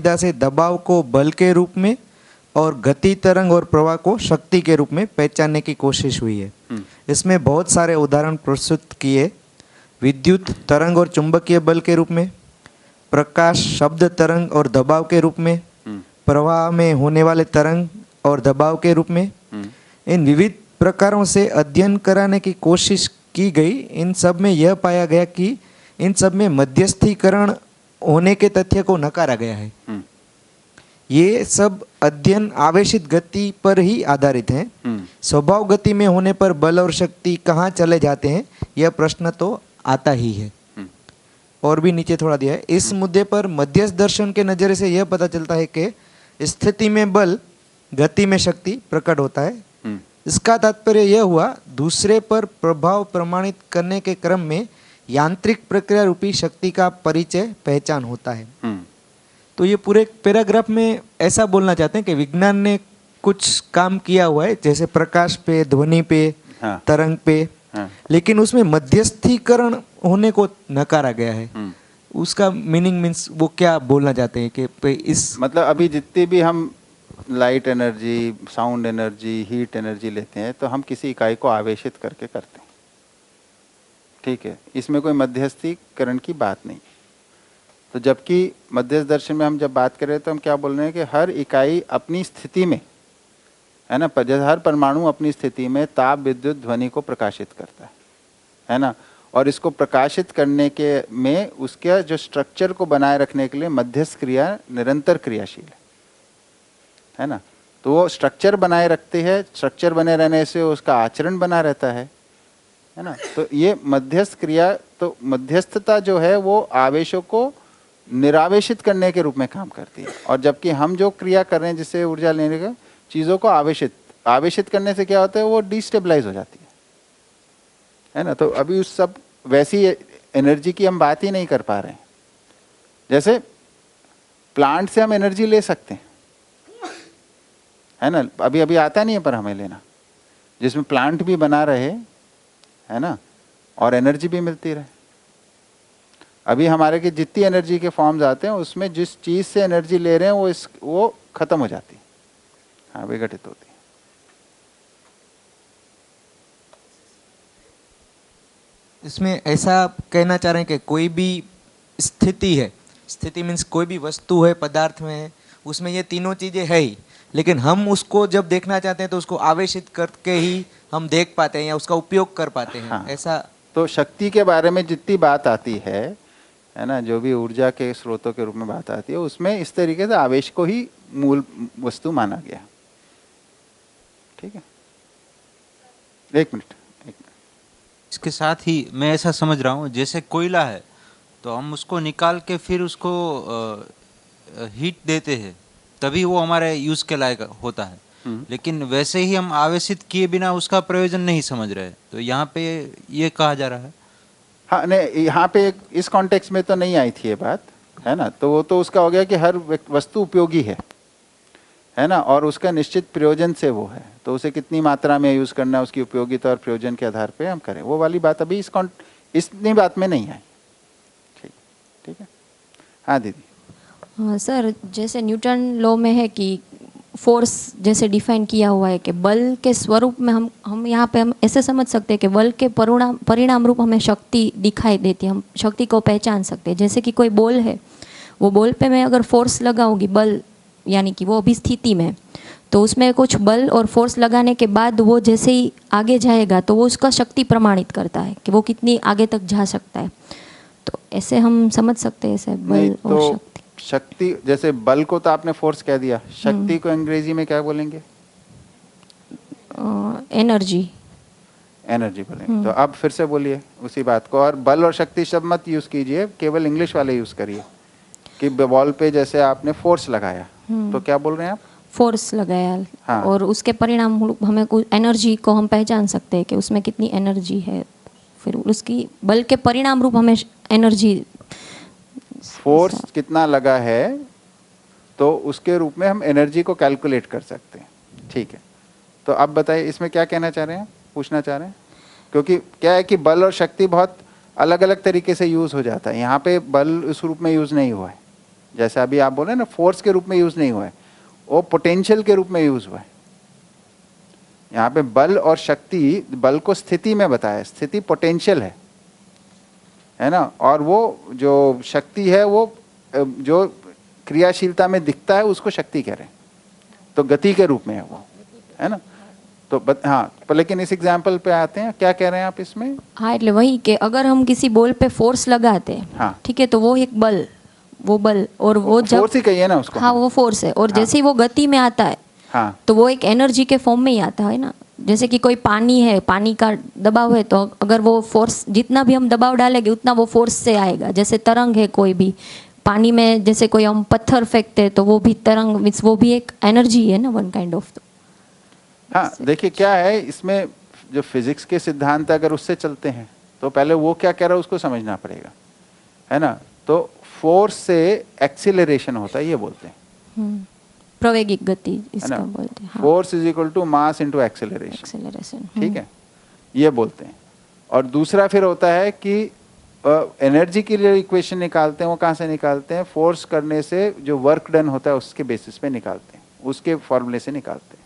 सुविधा से दबाव को बल के रूप में और गति तरंग और प्रवाह को शक्ति के रूप में पहचानने की कोशिश हुई है। इसमें बहुत सारे उदाहरण प्रस्तुत किए। विद्युत तरंग और चुंबकीय बल के रूप में, प्रकाश शब्द तरंग और दबाव के रूप में, प्रवाह में होने वाले तरंग और दबाव के रूप में। इन विविध प्रकारों से अध्ययन कराने की कोशिश की गई। इन सब में यह पाया गया कि इन सब में मध्यस्थीकरण होने के तथ्य को नकारा गया है। ये सब अध्ययन आवेशित गति पर ही आधारित हैं। स्वभाव गति में होने पर बल और शक्ति कहाँ चले जाते हैं, यह प्रश्न तो आता ही है। और भी नीचे थोड़ा दिया है। इस मुद्दे पर मध्यस्थ दर्शन के नज़रिए से यह पता चलता है कि स्थिति में बल, गति में शक्ति प्रकट होता है। इसका तात्पर्य यह हुआ, दूसरे पर प्रभाव प्रमाणित करने के क्रम में यांत्रिक प्रक्रिया रूपी शक्ति का परिचय पहचान होता है। तो ये पूरे पैराग्राफ में ऐसा बोलना चाहते हैं कि विज्ञान ने कुछ काम किया हुआ है, जैसे प्रकाश पे, ध्वनि पे, तरंग पे, लेकिन उसमें मध्यस्थीकरण होने को नकारा गया है। उसका मीनिंग मीन्स वो क्या बोलना चाहते हैं कि इस मतलब अभी जितनी भी हम light energy, sound energy, heat energy लेते हैं तो हम किसी इकाई को आवेशित करके करते हैं, ठीक है। इसमें कोई मध्यस्थीकरण की बात नहीं। तो जबकि मध्यस्थ दर्शन में हम जब बात कर रहे हैं तो हम क्या बोल रहे हैं कि हर इकाई अपनी स्थिति में, है ना, जैसे हर परमाणु अपनी स्थिति में ताप, विद्युत, ध्वनि को प्रकाशित करता है ना। और इसको प्रकाशित करने के में उसके जो स्ट्रक्चर को बनाए रखने के लिए मध्यस्थ क्रिया निरंतर क्रियाशील है ना। तो वो स्ट्रक्चर बनाए रखती है, स्ट्रक्चर बने रहने से उसका आचरण बना रहता है ना। तो ये मध्यस्थ क्रिया, तो मध्यस्थता जो है वो आवेशों को निरावेशित करने के रूप में काम करती है। और जबकि हम जो क्रिया कर रहे हैं जिससे ऊर्जा लेने का, चीज़ों को आवेशित करने से क्या होता है, वो डिस्टेबलाइज हो जाती है ना। तो अभी उस सब वैसी एनर्जी की हम बात ही नहीं कर पा रहे हैं। जैसे प्लांट से हम एनर्जी ले सकते हैं, है ना, अभी अभी आता नहीं है पर हमें लेना, जिसमें प्लांट भी बना रहे, है ना, और एनर्जी भी मिलती रहे। अभी हमारे के जितनी एनर्जी के फॉर्म्स आते हैं उसमें जिस चीज़ से एनर्जी ले रहे हैं वो खत्म हो जाती है, हाँ, विघटित होती है। इसमें ऐसा कहना चाह रहे हैं कि कोई भी स्थिति है, स्थिति मीन्स कोई भी वस्तु है, पदार्थ में है, उसमें ये तीनों चीज़ें है ही, लेकिन हम उसको जब देखना चाहते हैं तो उसको आवेशित करके ही हम देख पाते हैं या उसका उपयोग कर पाते हैं। हाँ। ऐसा तो शक्ति के बारे में जितनी बात आती है ना, जो भी ऊर्जा के स्रोतों के रूप में बात आती है, उसमें इस तरीके से आवेश को ही मूल वस्तु माना गया, ठीक है। एक मिनट। इसके साथ ही मैं ऐसा समझ रहा हूँ, जैसे कोयला है तो हम उसको निकाल के फिर उसको हीट देते हैं, तभी वो हमारे यूज़ के लायक होता है। लेकिन वैसे ही हम आवेशित किए बिना उसका प्रयोजन नहीं समझ रहे, तो यहाँ पे ये कहा जा रहा है। हाँ, नहीं, यहाँ पे इस कॉन्टेक्स्ट में तो नहीं आई थी ये बात, है ना। तो वो तो उसका हो गया कि हर वस्तु उपयोगी है ना, और उसका निश्चित प्रयोजन से वो है, तो उसे कितनी मात्रा में यूज़ करना है, उसकी उपयोगिता और प्रयोजन के आधार पे हम करें, वो वाली बात अभी इतनी बात में नहीं आई। ठीक है। हाँ दीदी। हाँ सर, जैसे न्यूटन लॉ में है कि फोर्स जैसे डिफाइन किया हुआ है कि बल के स्वरूप में हम यहाँ पे हम ऐसे समझ सकते हैं कि बल के परिणाम रूप हमें शक्ति दिखाई देती है, हम शक्ति को पहचान सकते हैं। जैसे कि कोई बॉल है, वो बॉल पे मैं अगर फोर्स लगाऊंगी, बल यानी कि वो अभी स्थिति में, तो उसमें कुछ बल और फोर्स लगाने के बाद वो जैसे ही आगे जाएगा तो वो उसका शक्ति प्रमाणित करता है कि वो कितनी आगे तक जा सकता है। तो ऐसे हम समझ सकते हैं ऐसे बल और शक्ति। शक्ति जैसे बल को तो आपने फोर्स कह दिया, शक्ति को अंग्रेजी में क्या बोलेंगे? एनर्जी। एनर्जी बोलेंगे। तो अब फिर से बोलिए उसी बात को, और बल और शक्ति शब्द मत यूज कीजिए, केवल इंग्लिश वाले यूज करिए कि बॉल पे जैसे आपने फोर्स लगाया, तो क्या बोल रहे हैं आप? फोर्स लगाया। हाँ। और उसके परिणाम हमें कुछ एनर्जी को हम पहचान सकते हैं कि उसमें कितनी एनर्जी है, फिर उसकी बल के परिणाम रूप हमें एनर्जी, फोर्स कितना लगा है तो उसके रूप में हम एनर्जी को कैलकुलेट कर सकते हैं। ठीक है, तो अब बताइए इसमें क्या कहना चाह रहे हैं, पूछना चाह रहे हैं? क्योंकि क्या है कि बल और शक्ति बहुत अलग अलग तरीके से यूज़ हो जाता है, यहाँ पे बल इस रूप में यूज़ नहीं हुआ है, जैसे अभी आप बोले ना फोर्स के रूप में यूज नहीं हुआ है, वो पोटेंशियल के रूप में यूज हुआ है। यहाँ पे बल और शक्ति, बल को स्थिति में बताया, स्थिति पोटेंशियल है ना, और वो जो शक्ति है वो जो क्रियाशीलता में दिखता है उसको शक्ति कह रहे हैं, तो गति के रूप में है वो, है ना। तो हाँ, पर लेकिन इस एग्जाम्पल पे आते हैं, क्या कह रहे हैं आप इसमें? हाँ એટલે वही कि अगर हम किसी बॉल पे फोर्स लगाते हैं, हाँ। ठीक है, तो वो एक बल, वो बल, और वो जब फोर्स ही कहिए ना उसको। हाँ वो फोर्स है, और हाँ। जैसे ही वो गति में आता है हाँ तो वो एक एनर्जी के फॉर्म में ही आता है ना। जैसे कि कोई पानी है, पानी का दबाव है, तो अगर वो फोर्स, जितना भी हम दबाव डालेंगे उतना वो फोर्स से आएगा। जैसे तरंग है कोई भी पानी में, जैसे कोई हम पत्थर फेंकते हैं तो वो भी तरंग, मीन्स वो भी एक एनर्जी है ना, वन काइंड ऑफ। हाँ, देखिए क्या है इसमें, जो फिजिक्स के सिद्धांत अगर उससे चलते हैं तो पहले वो क्या कह रहा है उसको समझना पड़ेगा, है ना। तो फोर्स से एक्सीलरेशन होता है, ये बोलते हैं, प्रवेगिक गति है इसका ना। बोलते हैं। Force is equal to mass into acceleration, acceleration, ठीक है, ये बोलते हैं। और दूसरा फिर होता है कि एनर्जी के लिए इक्वेशन निकालते हैं, वो कहाँ से निकालते हैं? फोर्स करने से जो वर्क डन होता है उसके बेसिस पे निकालते हैं, उसके फॉर्मूले से निकालते हैं।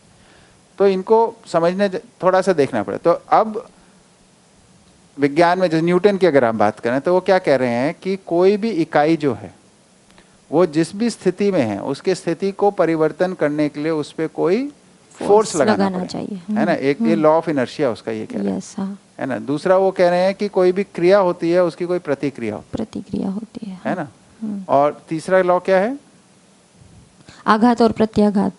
तो इनको समझने थोड़ा सा देखना पड़े। तो अब विज्ञान में जैसे न्यूटन की अगर आप बात करें तो वो क्या कह रहे हैं कि कोई भी इकाई जो है वो जिस भी स्थिति में है उसके स्थिति को परिवर्तन करने के लिए उस पर कोई फोर्स लगाना चाहिए, है ना। एक ये लॉ ऑफ इनर्शिया उसका ये कह रहे हैं, यस, हाँ, है ना। दूसरा वो कह रहे हैं कि कोई भी क्रिया होती है उसकी कोई प्रतिक्रिया होती प्रतिक्रिया होती है ना। और तीसरा लॉ क्या है? आघात और प्रत्याघात,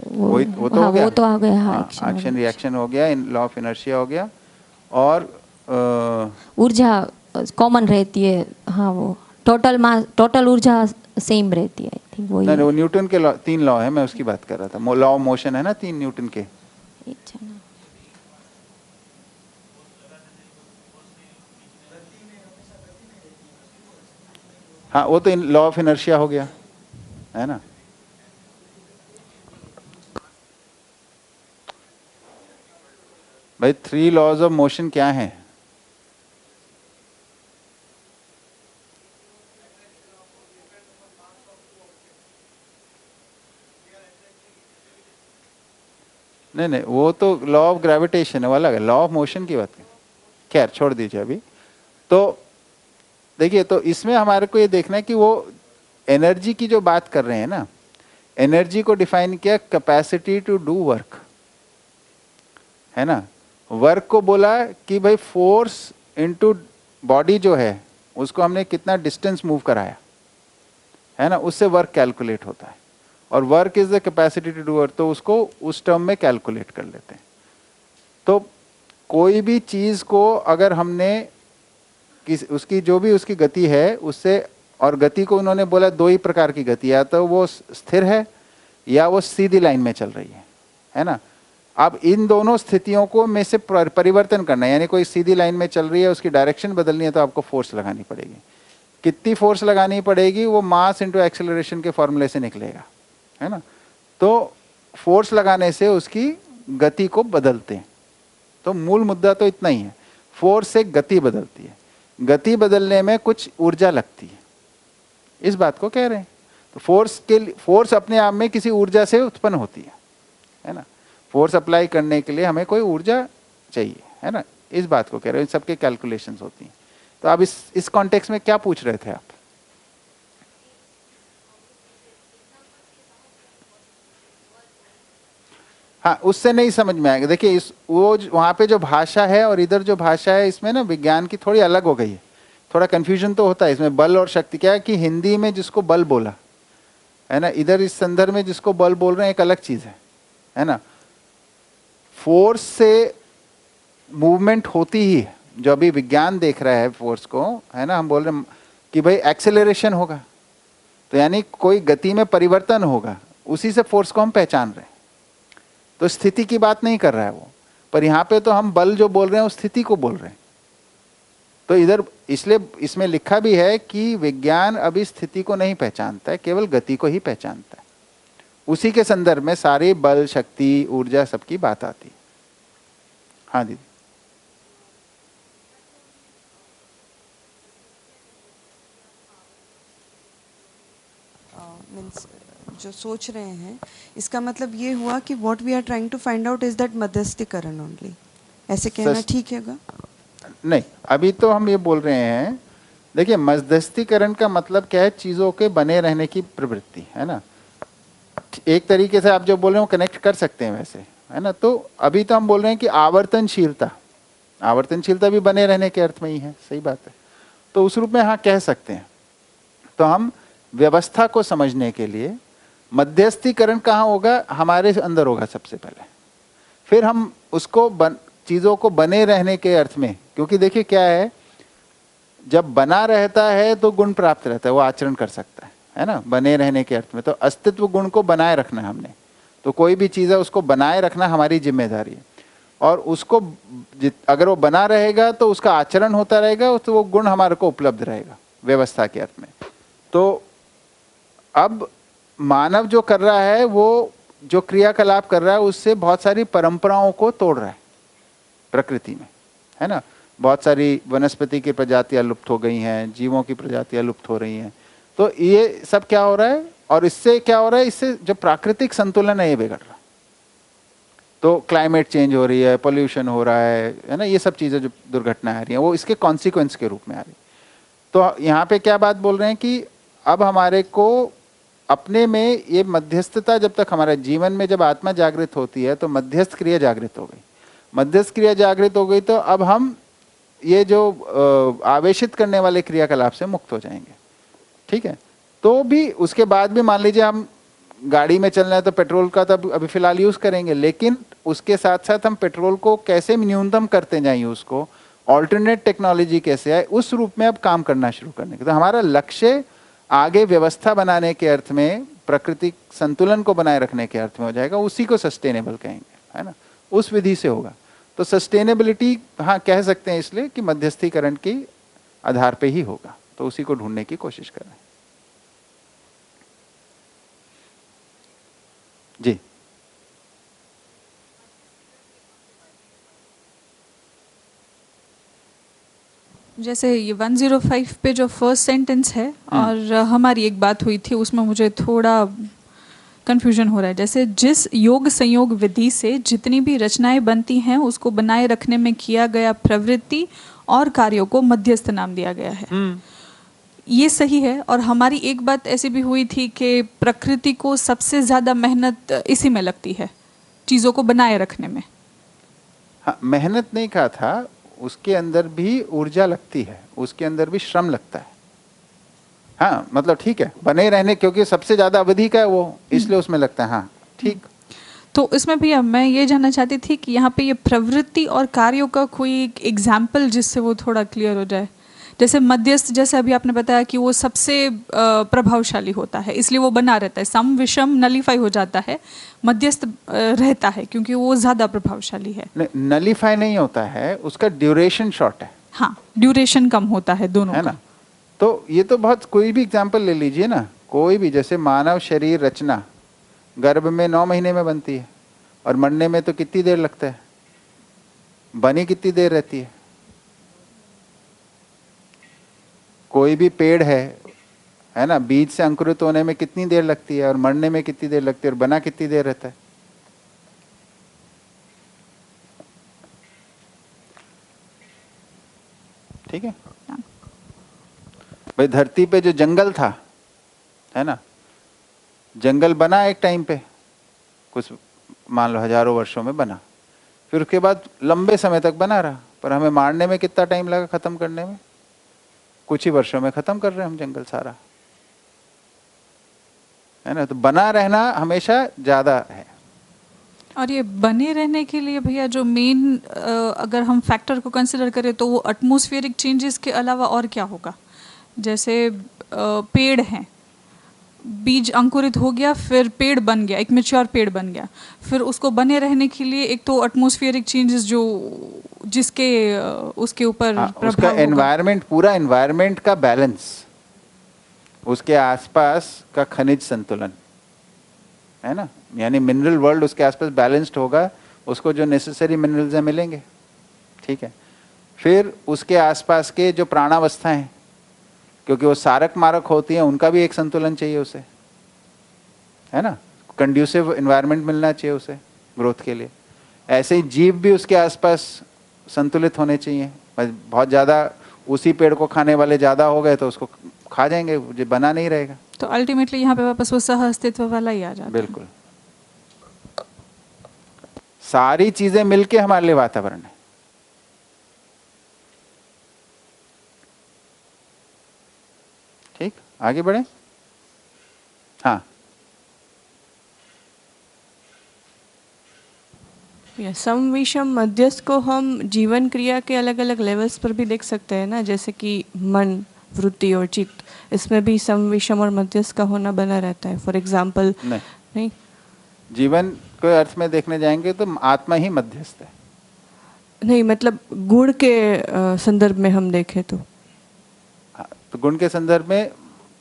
वो तो हाँ, हो गया, वो तो आ गया, हाँ, एक्शन रिएक्शन हो गया, इन लॉ ऑफ इनर्शिया हो गया। और ऊर्जा कॉमन रहती है, हाँ, वो टोटल मास, टोटल ऊर्जा सेम रहती है, आई थिंक वही नहीं, है। वो न्यूटन के लॉ, 3 लॉ है, मैं उसकी बात कर रहा था। लॉ ऑफ मोशन है ना 3 न्यूटन के। अच्छा ना। हाँ, वो तो लॉ ऑफ इनर्शिया हो गया, है ना। भाई 3 लॉज ऑफ मोशन क्या हैं? नहीं नहीं, वो तो लॉ ऑफ ग्रेविटेशन है, वो अलग है। लॉ ऑफ मोशन की बात है, खैर छोड़ दीजिए अभी। तो देखिए, तो इसमें हमारे को ये देखना है कि वो एनर्जी की जो बात कर रहे हैं ना, एनर्जी को डिफाइन किया कैपेसिटी टू डू वर्क, है ना। वर्क को बोला कि भाई फोर्स इनटू बॉडी जो है उसको हमने कितना डिस्टेंस मूव कराया, है ना, उससे वर्क कैलकुलेट होता है। और work is the capacity to do work, तो उसको उस टर्म में कैलकुलेट कर लेते हैं। तो कोई भी चीज को अगर हमने उसकी जो भी उसकी गति है उससे, और गति को उन्होंने बोला 2 ही प्रकार की गति, या तो वो स्थिर है या वो सीधी लाइन में चल रही है ना। अब इन दोनों स्थितियों को में से परिवर्तन करना है, यानी कोई सीधी लाइन में चल रही है उसकी डायरेक्शन बदलनी है तो आपको फोर्स लगानी पड़ेगी। कितनी फोर्स लगानी पड़ेगी? वो मास इंटू एक्सेलरेशन के फॉर्मूले से निकलेगा, है ना। तो फोर्स लगाने से उसकी गति को बदलते हैं। तो मूल मुद्दा तो इतना ही है, फोर्स से गति बदलती है, गति बदलने में कुछ ऊर्जा लगती है, इस बात को कह रहे हैं। तो फोर्स अपने आप में किसी ऊर्जा से उत्पन्न होती है ना। फोर्स अप्लाई करने के लिए हमें कोई ऊर्जा चाहिए, है ना, इस बात को कह रहे हैं। सबके कैलकुलेशंस होती हैं। तो अब इस कॉन्टेक्स्ट में क्या पूछ रहे थे आप? हाँ, उससे नहीं समझ में आएगा। देखिए वो वहाँ पे जो भाषा है और इधर जो भाषा है, इसमें ना विज्ञान की थोड़ी अलग हो गई है। थोड़ा कंफ्यूजन तो होता है इसमें। बल और शक्ति क्या है कि हिंदी में जिसको बल बोला, है ना, इधर इस संदर्भ में जिसको बल बोल रहे हैं एक अलग चीज है ना। फोर्स से मूवमेंट होती ही है, जो अभी विज्ञान देख रहा है फोर्स को, है ना। हम बोल रहे हैं कि भाई एक्सेलरेशन होगा, तो यानी कोई गति में परिवर्तन होगा, उसी से फोर्स को हम पहचान रहे हैं। तो स्थिति की बात नहीं कर रहा है वो, पर यहाँ पे तो हम बल जो बोल रहे हैं उस स्थिति को बोल रहे हैं। तो इधर इसलिए इसमें लिखा भी है कि विज्ञान अभी स्थिति को नहीं पहचानता है, केवल गति को ही पहचानता है। उसी के संदर्भ में सारी बल, शक्ति, ऊर्जा सबकी बात आती है। हाँ दीदी। जो सोच रहे हैं, इसका मतलब ये हुआ कि what we are trying to find out is that मध्यस्थीकरण ओनली, ऐसे कहना ठीक हैगा? नहीं, अभी तो हम ये बोल रहे हैं, देखिए मध्यस्थीकरण का मतलब क्या है, चीजों के बने रहने की प्रवृत्ति, है ना। एक तरीके से आप जो बोल रहे हो कनेक्ट कर सकते हैं वैसे, है ना। तो अभी तो हम बोल रहे हैं कि आवर्तनशीलता, आवर्तनशीलता भी बने रहने के अर्थ में ही है, सही बात है। तो उस रूप में हाँ कह सकते हैं। तो हम व्यवस्था को समझने के लिए मध्यस्थीकरण कहाँ होगा, हमारे अंदर होगा सबसे पहले, फिर हम उसको चीजों को बने रहने के अर्थ में, क्योंकि देखिए क्या है, जब बना रहता है तो गुण प्राप्त रहता है, वो आचरण कर सकता है ना, बने रहने के अर्थ में। तो अस्तित्व गुण को बनाए रखना है हमने, तो कोई भी चीज़ है उसको बनाए रखना हमारी जिम्मेदारी है। और उसको अगर वो बना रहेगा तो उसका आचरण होता रहेगा, तो वो गुण हमारे को उपलब्ध रहेगा व्यवस्था के अर्थ में। तो अब मानव जो कर रहा है, वो जो क्रियाकलाप कर रहा है, उससे बहुत सारी परंपराओं को तोड़ रहा है प्रकृति में, है ना। बहुत सारी वनस्पति की प्रजातियां लुप्त हो गई हैं, जीवों की प्रजातियां लुप्त हो रही हैं। तो ये सब क्या हो रहा है, और इससे क्या हो रहा है, इससे जो प्राकृतिक संतुलन है ये बिगड़ रहा है। तो क्लाइमेट चेंज हो रही है, पोल्यूशन हो रहा है ना, ये सब चीज़ें जो दुर्घटनाएं आ रही हैं वो इसके कॉन्सिक्वेंस के रूप में आ रही। तो यहाँ पे क्या बात बोल रहे हैं कि अब हमारे को अपने में ये मध्यस्थता, जब तक हमारे जीवन में जब आत्मा जागृत होती है तो मध्यस्थ क्रिया जागृत हो गई, मध्यस्थ क्रिया जागृत हो गई, तो अब हम ये जो आवेशित करने वाले क्रियाकलाप से मुक्त हो जाएंगे, ठीक है। तो भी उसके बाद भी मान लीजिए हम गाड़ी में चलना है तो पेट्रोल का तो अभी फिलहाल यूज़ करेंगे, लेकिन उसके साथ साथ हम पेट्रोल को कैसे न्यूनतम करते जाएं, उसको ऑल्टरनेट टेक्नोलॉजी कैसे आए, उस रूप में अब काम करना शुरू करने के। तो हमारा लक्ष्य आगे व्यवस्था बनाने के अर्थ में, प्राकृतिक संतुलन को बनाए रखने के अर्थ में हो जाएगा, उसी को सस्टेनेबल कहेंगे, है ना, उस विधि से होगा। तो सस्टेनेबिलिटी हाँ कह सकते हैं, इसलिए कि मध्यस्थीकरण के आधार पे ही होगा, तो उसी को ढूंढने की कोशिश कर रहे हैं। जी जैसे ये 105 पे जो फर्स्ट सेंटेंस है और हमारी एक बात हुई थी, उसमें मुझे थोड़ा कंफ्यूजन हो रहा है। जैसे जिस योग संयोग विधि से जितनी भी रचनाएं बनती हैं उसको बनाए रखने में किया गया प्रवृत्ति और कार्यों को मध्यस्थ नाम दिया गया है, ये सही है। और हमारी एक बात ऐसी भी हुई थी कि प्रकृति को सबसे ज़्यादा मेहनत इसी में लगती है, चीज़ों को बनाए रखने में। हाँ, मेहनत नहीं कहा था, उसके अंदर भी ऊर्जा लगती है, उसके अंदर भी श्रम लगता है। हाँ मतलब ठीक है, बने रहने, क्योंकि सबसे ज्यादा अवधि का है वो, इसलिए उसमें लगता है। हाँ ठीक। तो इसमें भी मैं ये जानना चाहती थी कि यहाँ पे ये प्रवृत्ति और कार्यों का कोई एग्जाम्पल जिससे वो थोड़ा क्लियर हो जाए। जैसे मध्यस्थ, जैसे अभी आपने बताया कि वो सबसे प्रभावशाली होता है, इसलिए वो बना रहता है, सम विषम नलीफाई हो जाता है, मध्यस्थ रहता है क्योंकि वो ज़्यादा प्रभावशाली है। नलीफाई नहीं होता है, उसका ड्यूरेशन शॉर्ट है। हाँ, ड्यूरेशन कम होता है दोनों है ना। तो ये तो बहुत, कोई भी एग्जाम्पल ले लीजिए ना, कोई भी, जैसे मानव शरीर रचना गर्भ में 9 महीने में बनती है, और मरने में तो कितनी देर लगता है, बनी कितनी देर रहती है। कोई भी पेड़ है ना, बीज से अंकुरित होने में कितनी देर लगती है, और मरने में कितनी देर लगती है, और बना कितनी देर रहता है। ठीक है भाई। धरती पे जो जंगल था, है ना, जंगल बना एक टाइम पे, कुछ मान लो हजारों वर्षों में बना, फिर उसके बाद लंबे समय तक बना रहा, पर हमें मारने में कितना टाइम लगा, खत्म करने में कुछ ही वर्षों में खत्म कर रहे हैं हम जंगल सारा, है ना। तो बना रहना हमेशा ज्यादा है। और ये बने रहने के लिए भैया जो मेन अगर हम फैक्टर को कंसिडर करें तो वो एटमॉस्फेरिक चेंजेस के अलावा और क्या होगा। जैसे पेड़ हैं, बीज अंकुरित हो गया, फिर पेड़ बन गया, एक मैच्योर पेड़ बन गया, फिर उसको बने रहने के लिए एक तो एटमॉस्फेरिक चेंजेस जो जिसके उसके ऊपर प्रभाव उसका एनवायरनमेंट, पूरा एनवायरनमेंट का बैलेंस, उसके आसपास का खनिज संतुलन, है ना, यानी मिनरल वर्ल्ड उसके आसपास बैलेंस्ड होगा, उसको जो नेसेसरी मिनरल्स हैं मिलेंगे, ठीक है। फिर उसके आसपास के जो प्राणावस्थाएं हैं, क्योंकि वो सारक मारक होती हैं, उनका भी एक संतुलन चाहिए उसे, है ना, कंड्यूसिव एनवायरनमेंट मिलना चाहिए उसे ग्रोथ के लिए। ऐसे ही जीव भी उसके आसपास संतुलित होने चाहिए। बहुत ज़्यादा उसी पेड़ को खाने वाले ज़्यादा हो गए तो उसको खा जाएंगे, जो बना नहीं रहेगा। तो अल्टीमेटली यहाँ पे वापस वो सह अस्तित्व वाला ही आ जाता है। बिल्कुल, सारी चीजें मिलके हमारे लिए वातावरण है। ठीक, आगे बढ़े। हाँ, सम विषम मध्यस्थ को हम जीवन क्रिया के अलग अलग लेवल्स पर भी देख सकते हैं ना, जैसे कि मन, वृत्ति और चित्त, इसमें भी सम विषम और मध्यस्थ का होना बना रहता है। फॉर एग्जाम्पल नहीं, जीवन के अर्थ में देखने जाएंगे तो आत्मा ही मध्यस्थ है। नहीं मतलब गुण के संदर्भ में हम देखें तो तो गुण के संदर्भ में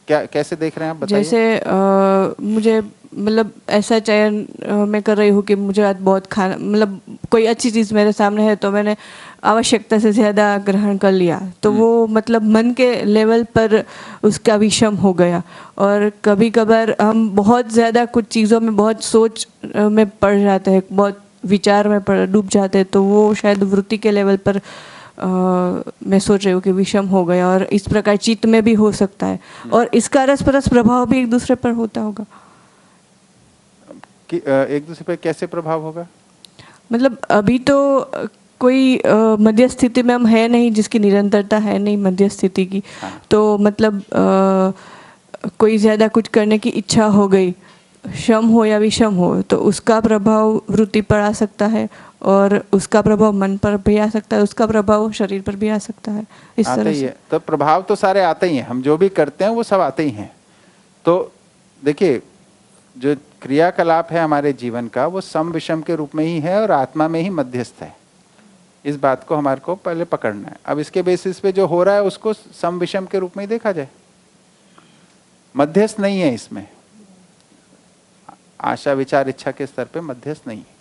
क्या कैसे देख रहे हैं आप, बताइए। जैसे मुझे मतलब ऐसा चयन मैं कर रही हूँ कि मुझे आज बहुत खाना, मतलब कोई अच्छी चीज़ मेरे सामने है तो मैंने आवश्यकता से ज़्यादा ग्रहण कर लिया, तो वो मतलब मन के लेवल पर उसका विषम हो गया। और कभी कभार हम बहुत ज़्यादा कुछ चीज़ों में बहुत सोच में पड़ जाते हैं, बहुत विचार में डूब जाते हैं, तो वो शायद वृत्ति के लेवल पर मैं सोच रही हूँ कि विषम हो गया। और इस प्रकार चित्त में भी हो सकता है, और इसका रसपरस प्रभाव भी एक दूसरे पर होता होगा कि एक दूसरे पर कैसे प्रभाव होगा? मतलब अभी तो कोई मध्य स्थिति में हम है नहीं, जिसकी निरंतरता है नहीं मध्य स्थिति की। हाँ। तो मतलब कोई ज़्यादा कुछ करने की इच्छा हो गई, शम हो या विषम हो, तो उसका प्रभाव वृत्ति पर आ सकता है, और उसका प्रभाव मन पर भी आ सकता है, उसका प्रभाव शरीर पर भी आ सकता है। इस आते तरह ही से है। तो प्रभाव तो सारे आते ही हैं, हम जो भी करते हैं वो सब आते ही हैं। तो देखिए, जो क्रियाकलाप है हमारे जीवन का वो सम विषम के रूप में ही है और आत्मा में ही मध्यस्थ है। इस बात को हमारे को पहले पकड़ना है। अब इसके बेसिस पे जो हो रहा है उसको सम विषम के रूप में ही देखा जाए, मध्यस्थ नहीं है इसमें। आशा विचार इच्छा के स्तर पे मध्यस्थ नहीं है।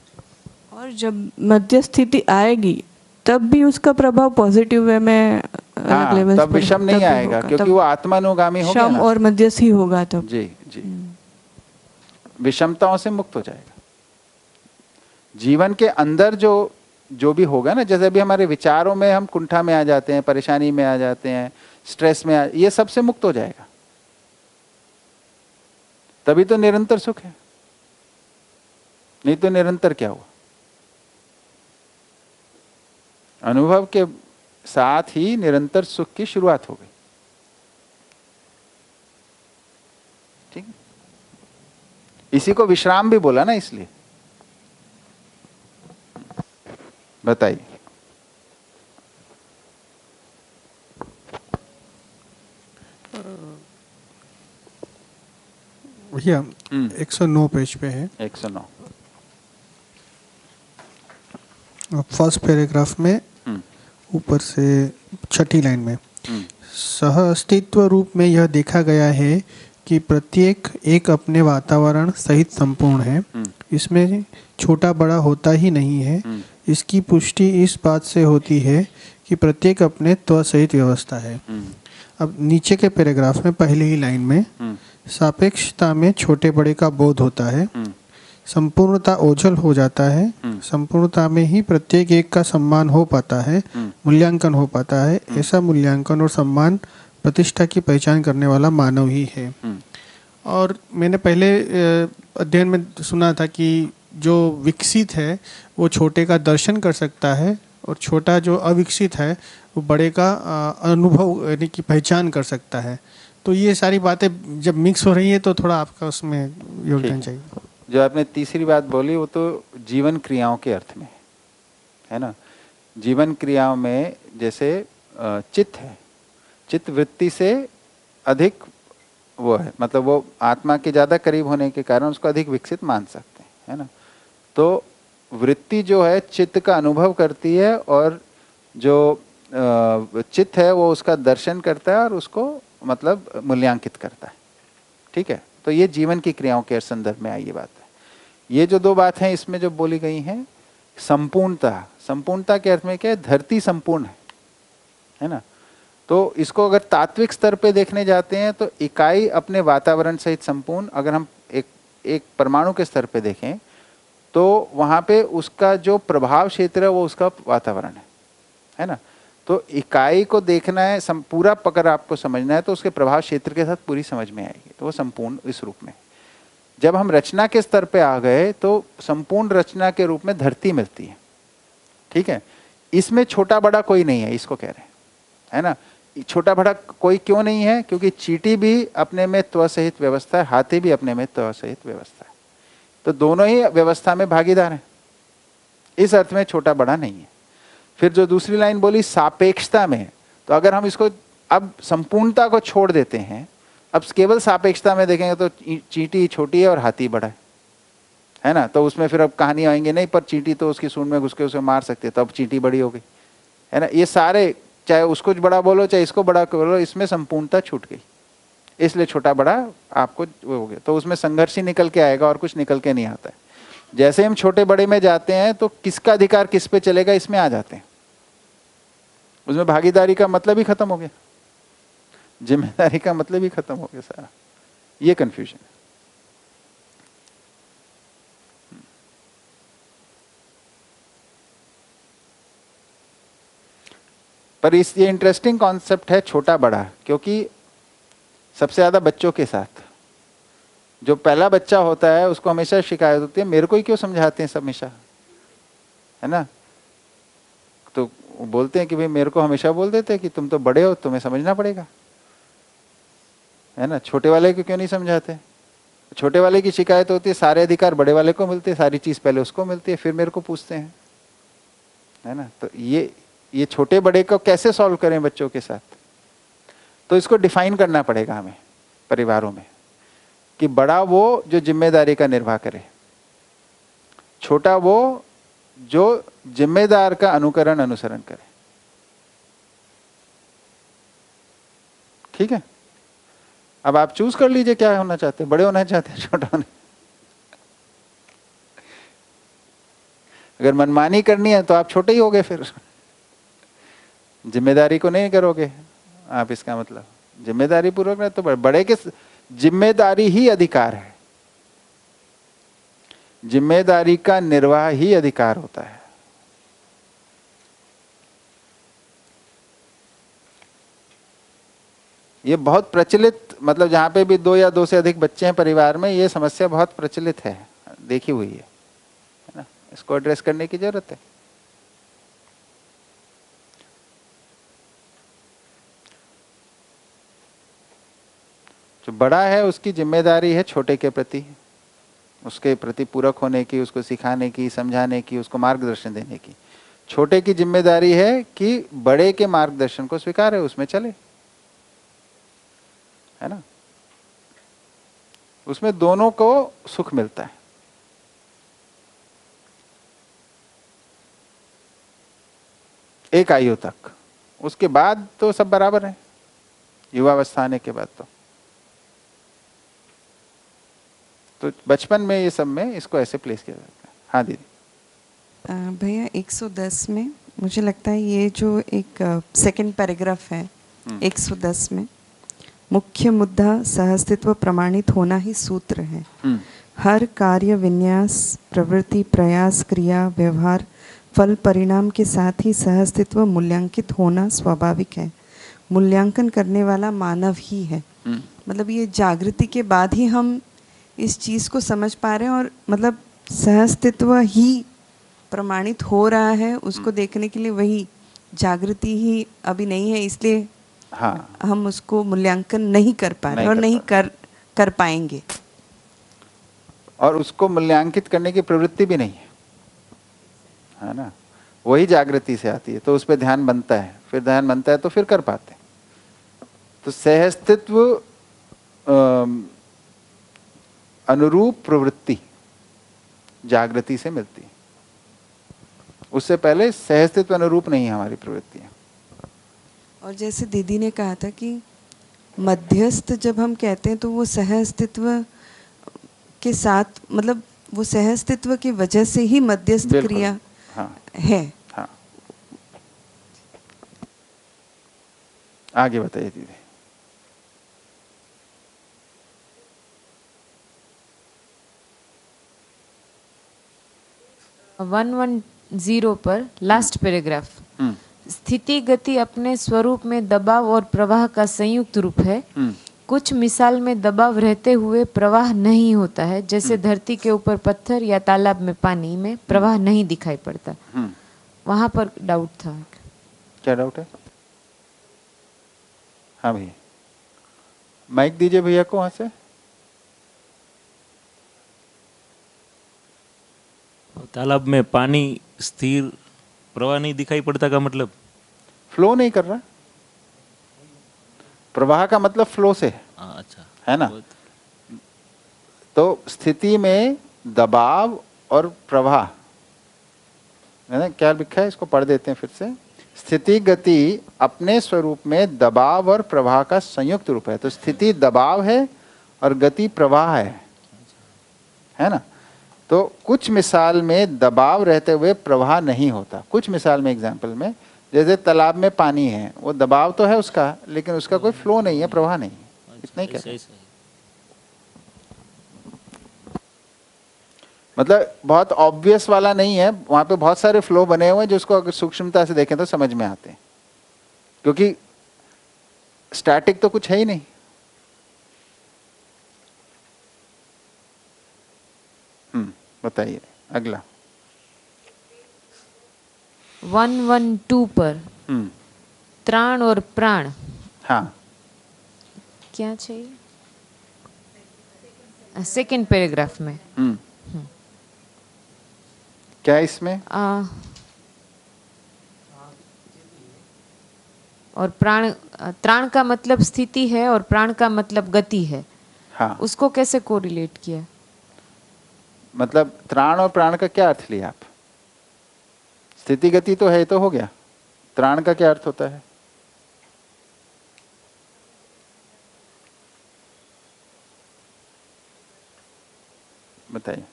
और जब मध्य स्थिति आएगी तब भी उसका प्रभाव पॉजिटिव वे में अलग लेवल तब विषम नहीं आएगा, क्योंकि वो आत्मानुगामी हो गया शम ना। और मध्यस्थ ही होगा तब। जी जी, विषमताओं से मुक्त हो जाएगा। जीवन के अंदर जो भी होगा ना, जैसे अभी हमारे विचारों में हम कुंठा में आ जाते हैं, परेशानी में आ जाते हैं, स्ट्रेस में ये सबसे मुक्त हो जाएगा, तभी तो निरंतर सुख है। नहीं तो निरंतर क्या हुआ? अनुभव के साथ ही निरंतर सुख की शुरुआत हो गई। ठीक, इसी को विश्राम भी बोला ना, इसलिए। बताइए। भैया 109 पेज पे है, 109 फर्स्ट पैराग्राफ में ऊपर से छठी लाइन में, सह अस्तित्व रूप में यह देखा गया है कि प्रत्येक एक अपने वातावरण सहित संपूर्ण है, इसमें छोटा बड़ा होता ही नहीं है। इसकी पुष्टि इस बात से होती है कि प्रत्येक अपने त्व सहित व्यवस्था है। अब नीचे के पैराग्राफ में पहली ही लाइन में सापेक्षता में छोटे बड़े का बोध होता है, संपूर्णता ओझल हो जाता है, संपूर्णता में ही प्रत्येक एक का सम्मान हो पाता है, मूल्यांकन हो पाता है। ऐसा मूल्यांकन और सम्मान प्रतिष्ठा की पहचान करने वाला मानव ही है। और मैंने पहले अध्ययन में सुना था कि जो विकसित है वो छोटे का दर्शन कर सकता है, और छोटा जो अविकसित है वो बड़े का अनुभव यानी कि पहचान कर सकता है। तो ये सारी बातें जब मिक्स हो रही है तो थोड़ा आपका उसमें योगदान चाहिए। जो आपने तीसरी बात बोली वो तो जीवन क्रियाओं के अर्थ में है ना। जीवन क्रियाओं में जैसे चित्त है, चित्त वृत्ति से अधिक वो है, मतलब वो आत्मा के ज़्यादा करीब होने के कारण उसको अधिक विकसित मान सकते हैं, है ना। तो वृत्ति जो है चित्त का अनुभव करती है, और जो चित्त है वो उसका दर्शन करता है और उसको मतलब मूल्यांकित करता है। ठीक है, तो ये जीवन की क्रियाओं के संदर्भ में आई ये बात है। ये जो दो बात हैं इसमें जो बोली गई हैं, संपूर्णता, संपूर्णता के अर्थ में क्या है, धरती संपूर्ण है ना। तो इसको अगर तात्विक स्तर पे देखने जाते हैं तो इकाई अपने वातावरण सहित संपूर्ण, अगर हम एक एक परमाणु के स्तर पे देखें तो वहाँ पे उसका जो प्रभाव क्षेत्र है वो उसका वातावरण है ना। तो इकाई को देखना है, पूरा पकड़ आपको समझना है तो उसके प्रभाव क्षेत्र के साथ पूरी समझ में आएगी, तो वो संपूर्ण इस रूप में। जब हम रचना के स्तर पे आ गए तो संपूर्ण रचना के रूप में धरती मिलती है, ठीक है। इसमें छोटा बड़ा कोई नहीं है, इसको कह रहे हैं, है ना। छोटा बड़ा कोई क्यों नहीं है? क्योंकि चींटी भी अपने में त्व सहित व्यवस्था है, हाथी भी अपने में त्व सहित व्यवस्था है, तो दोनों ही व्यवस्था में भागीदार हैं, इस अर्थ में छोटा बड़ा नहीं है। फिर जो दूसरी लाइन बोली सापेक्षता में, तो अगर हम इसको अब संपूर्णता को छोड़ देते हैं, अब केवल सापेक्षता में देखेंगे तो चींटी छोटी है और हाथी बड़ा है ना। तो उसमें फिर अब कहानी आएंगे नहीं, पर चींटी तो उसकी सूंड में घुस के उसे मार सकते, तो अब चींटी बड़ी हो गई, है ना। ये सारे, चाहे उसको बड़ा बोलो चाहे इसको बड़ा बोलो, इसमें संपूर्णता छूट गई, इसलिए छोटा बड़ा आपको वो हो गया। तो उसमें संघर्ष ही निकल के आएगा और कुछ निकल के नहीं आता है। जैसे हम छोटे बड़े में जाते हैं तो किसका अधिकार किस पे चलेगा इसमें आ जाते हैं, उसमें भागीदारी का मतलब ही खत्म हो गया, जिम्मेदारी का मतलब ही खत्म हो गया सारा, ये कंफ्यूजन है। पर ये इंटरेस्टिंग कॉन्सेप्ट है छोटा बड़ा, क्योंकि सबसे ज्यादा बच्चों के साथ जो पहला बच्चा होता है उसको हमेशा शिकायत होती है, मेरे को ही क्यों समझाते हैं सब हमेशा, है ना। तो बोलते हैं कि भाई मेरे को हमेशा बोल देते हैं कि तुम तो बड़े हो, तुम्हें समझना पड़ेगा, है ना। छोटे वाले को क्यों नहीं समझाते? छोटे वाले की शिकायत होती है सारे अधिकार बड़े वाले को मिलते हैं, सारी चीज पहले उसको मिलती है, फिर मेरे को पूछते हैं, है ना। तो ये छोटे बड़े को कैसे सॉल्व करें बच्चों के साथ? तो इसको डिफाइन करना पड़ेगा हमें परिवारों में, कि बड़ा वो जो जिम्मेदारी का निर्वाह करे, छोटा वो जो जिम्मेदार का अनुकरण अनुसरण करे, ठीक है। अब आप चूज कर लीजिए क्या होना चाहते हैं, बड़े होना चाहते हैं छोटा होना। अगर मनमानी करनी है तो आप छोटे ही होगे, फिर जिम्मेदारी को नहीं करोगे आप, इसका मतलब जिम्मेदारी पूर्वक नहीं, तो बड़े के जिम्मेदारी ही अधिकार है, जिम्मेदारी का निर्वाह ही अधिकार होता है। ये बहुत प्रचलित, मतलब जहां पे भी 2 या 2 से अधिक बच्चे हैं परिवार में, ये समस्या बहुत प्रचलित है, देखी हुई है ना। इसको एड्रेस करने की जरूरत है। जो बड़ा है उसकी जिम्मेदारी है छोटे के प्रति, उसके प्रति पूरक होने की, उसको सिखाने की, समझाने की, उसको मार्गदर्शन देने की। छोटे की जिम्मेदारी है कि बड़े के मार्गदर्शन को स्वीकारे, उसमें चले, है ना। उसमें दोनों को सुख मिलता है। एक आयु तक, उसके बाद तो सब बराबर है, युवावस्था आने के बाद तो बचपन में ये सब में इसको ऐसे प्लेस किया जाता है। हाँ दीदी। भैया 110 में मुझे लगता है ये जो एक सेकंड पैराग्राफ है 110 में, मुख्य मुद्दा सहअस्तित्व प्रमाणित होना ही सूत्र है। हर कार्य, विन्यास, प्रवृत्ति, प्रयास, क्रिया, व्यवहार, फल, परिणाम के साथ ही सहअस्तित्व मूल्यांकित होना स्वाभाविक है। मूल्यांकन करने वाला मानव ही है। मतलब ये जागृति के बाद ही हम इस चीज़ को समझ पा रहे हैं, और मतलब सहअस्तित्व ही प्रमाणित हो रहा है, उसको देखने के लिए वही जागृति ही अभी नहीं है, इसलिए हाँ, हम उसको मूल्यांकन नहीं कर पा रहे और नहीं कर पाएंगे, और उसको मूल्यांकित करने की प्रवृत्ति भी नहीं है ना। वही जागृति से आती है, तो उस पर ध्यान बनता है, फिर ध्यान बनता है तो फिर कर पाते हैं। तो सहअस्तित्व अनुरूप प्रवृत्ति जागृति से मिलती है, उससे पहले सहअस्तित्व अनुरूप नहीं है हमारी प्रवृत्तियां। और जैसे दीदी ने कहा था कि मध्यस्थ जब हम कहते हैं तो वो सहअस्तित्व के साथ, मतलब वो सहअस्तित्व की वजह से ही मध्यस्थ क्रिया है। हाँ, आगे बताइए दीदी। 110 पर लास्ट पैराग्राफ, स्थिति गति अपने स्वरूप में दबाव और प्रवाह का संयुक्त रूप है। कुछ मिसाल में दबाव रहते हुए प्रवाह नहीं होता है, जैसे धरती के ऊपर पत्थर या तालाब में पानी में प्रवाह नहीं दिखाई पड़ता। वहां पर डाउट था। क्या डाउट है? हाँ भैया, माइक दीजिए भैया को वहां से। तालाब में पानी स्थिर प्रवाह नहीं दिखाई पड़ता का मतलब फ्लो नहीं कर रहा। प्रवाह का मतलब फ्लो से है। अच्छा, है ना? तो स्थिति में दबाव और प्रवाह, है ना? क्या लिखा है, इसको पढ़ देते हैं फिर से। स्थिति गति अपने स्वरूप में दबाव और प्रवाह का संयुक्त रूप है। तो स्थिति दबाव है और गति प्रवाह है ना? तो कुछ मिसाल में दबाव रहते हुए प्रवाह नहीं होता। कुछ मिसाल में, एग्जाम्पल में, जैसे तालाब में पानी है, वो दबाव तो है उसका, लेकिन उसका कोई फ्लो नहीं है, प्रवाह नहीं है। इतना ही कहते हैं। मतलब बहुत ऑब्वियस वाला नहीं है, वहां पे बहुत सारे फ्लो बने हुए हैं जो उसको अगर सूक्ष्मता से देखें तो समझ में आते हैं, क्योंकि स्टैटिक तो कुछ है ही नहीं। बताइए अगला। 112 पर त्राण और प्राण, हाँ, क्या चाहिए? सेकंड पैराग्राफ में क्या है इसमें? और प्राण, त्राण का मतलब स्थिति है और प्राण का मतलब गति है। हाँ, उसको कैसे कोरिलेट किया? मतलब त्राण और प्राण का क्या अर्थ लिया आप? स्थिति गति तो है, तो हो गया। त्राण का क्या अर्थ होता है? बताइए।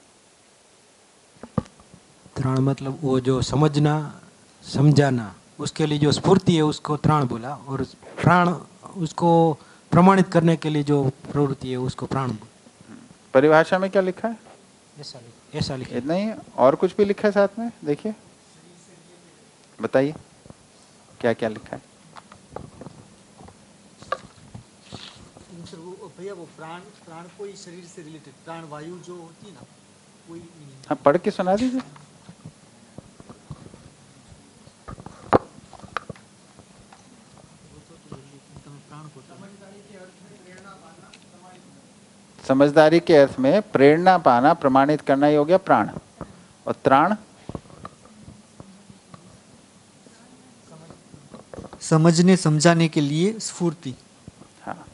त्राण मतलब वो जो समझना समझाना, उसके लिए जो स्फूर्ति है उसको त्राण बोला, और प्राण उसको प्रमाणित करने के लिए जो प्रवृत्ति है उसको प्राण बोला। परिभाषा में क्या लिखा है? ऐसा लिखा। इतना ही? और कुछ भी लिखा है साथ में? देखिए, बताइए क्या क्या लिखा है। भैया वो प्राण कोई शरीर से रिलेटेड, प्राण वायु जो होती है ना, कोई नहीं। हाँ, पढ़ के सुना दीजिए। समझदारी के अर्थ में प्रेरणा पाना, प्रमाणित करना, ये हो गया प्राण। और त्राण समझने समझाने के लिए स्फूर्ति। हाँ,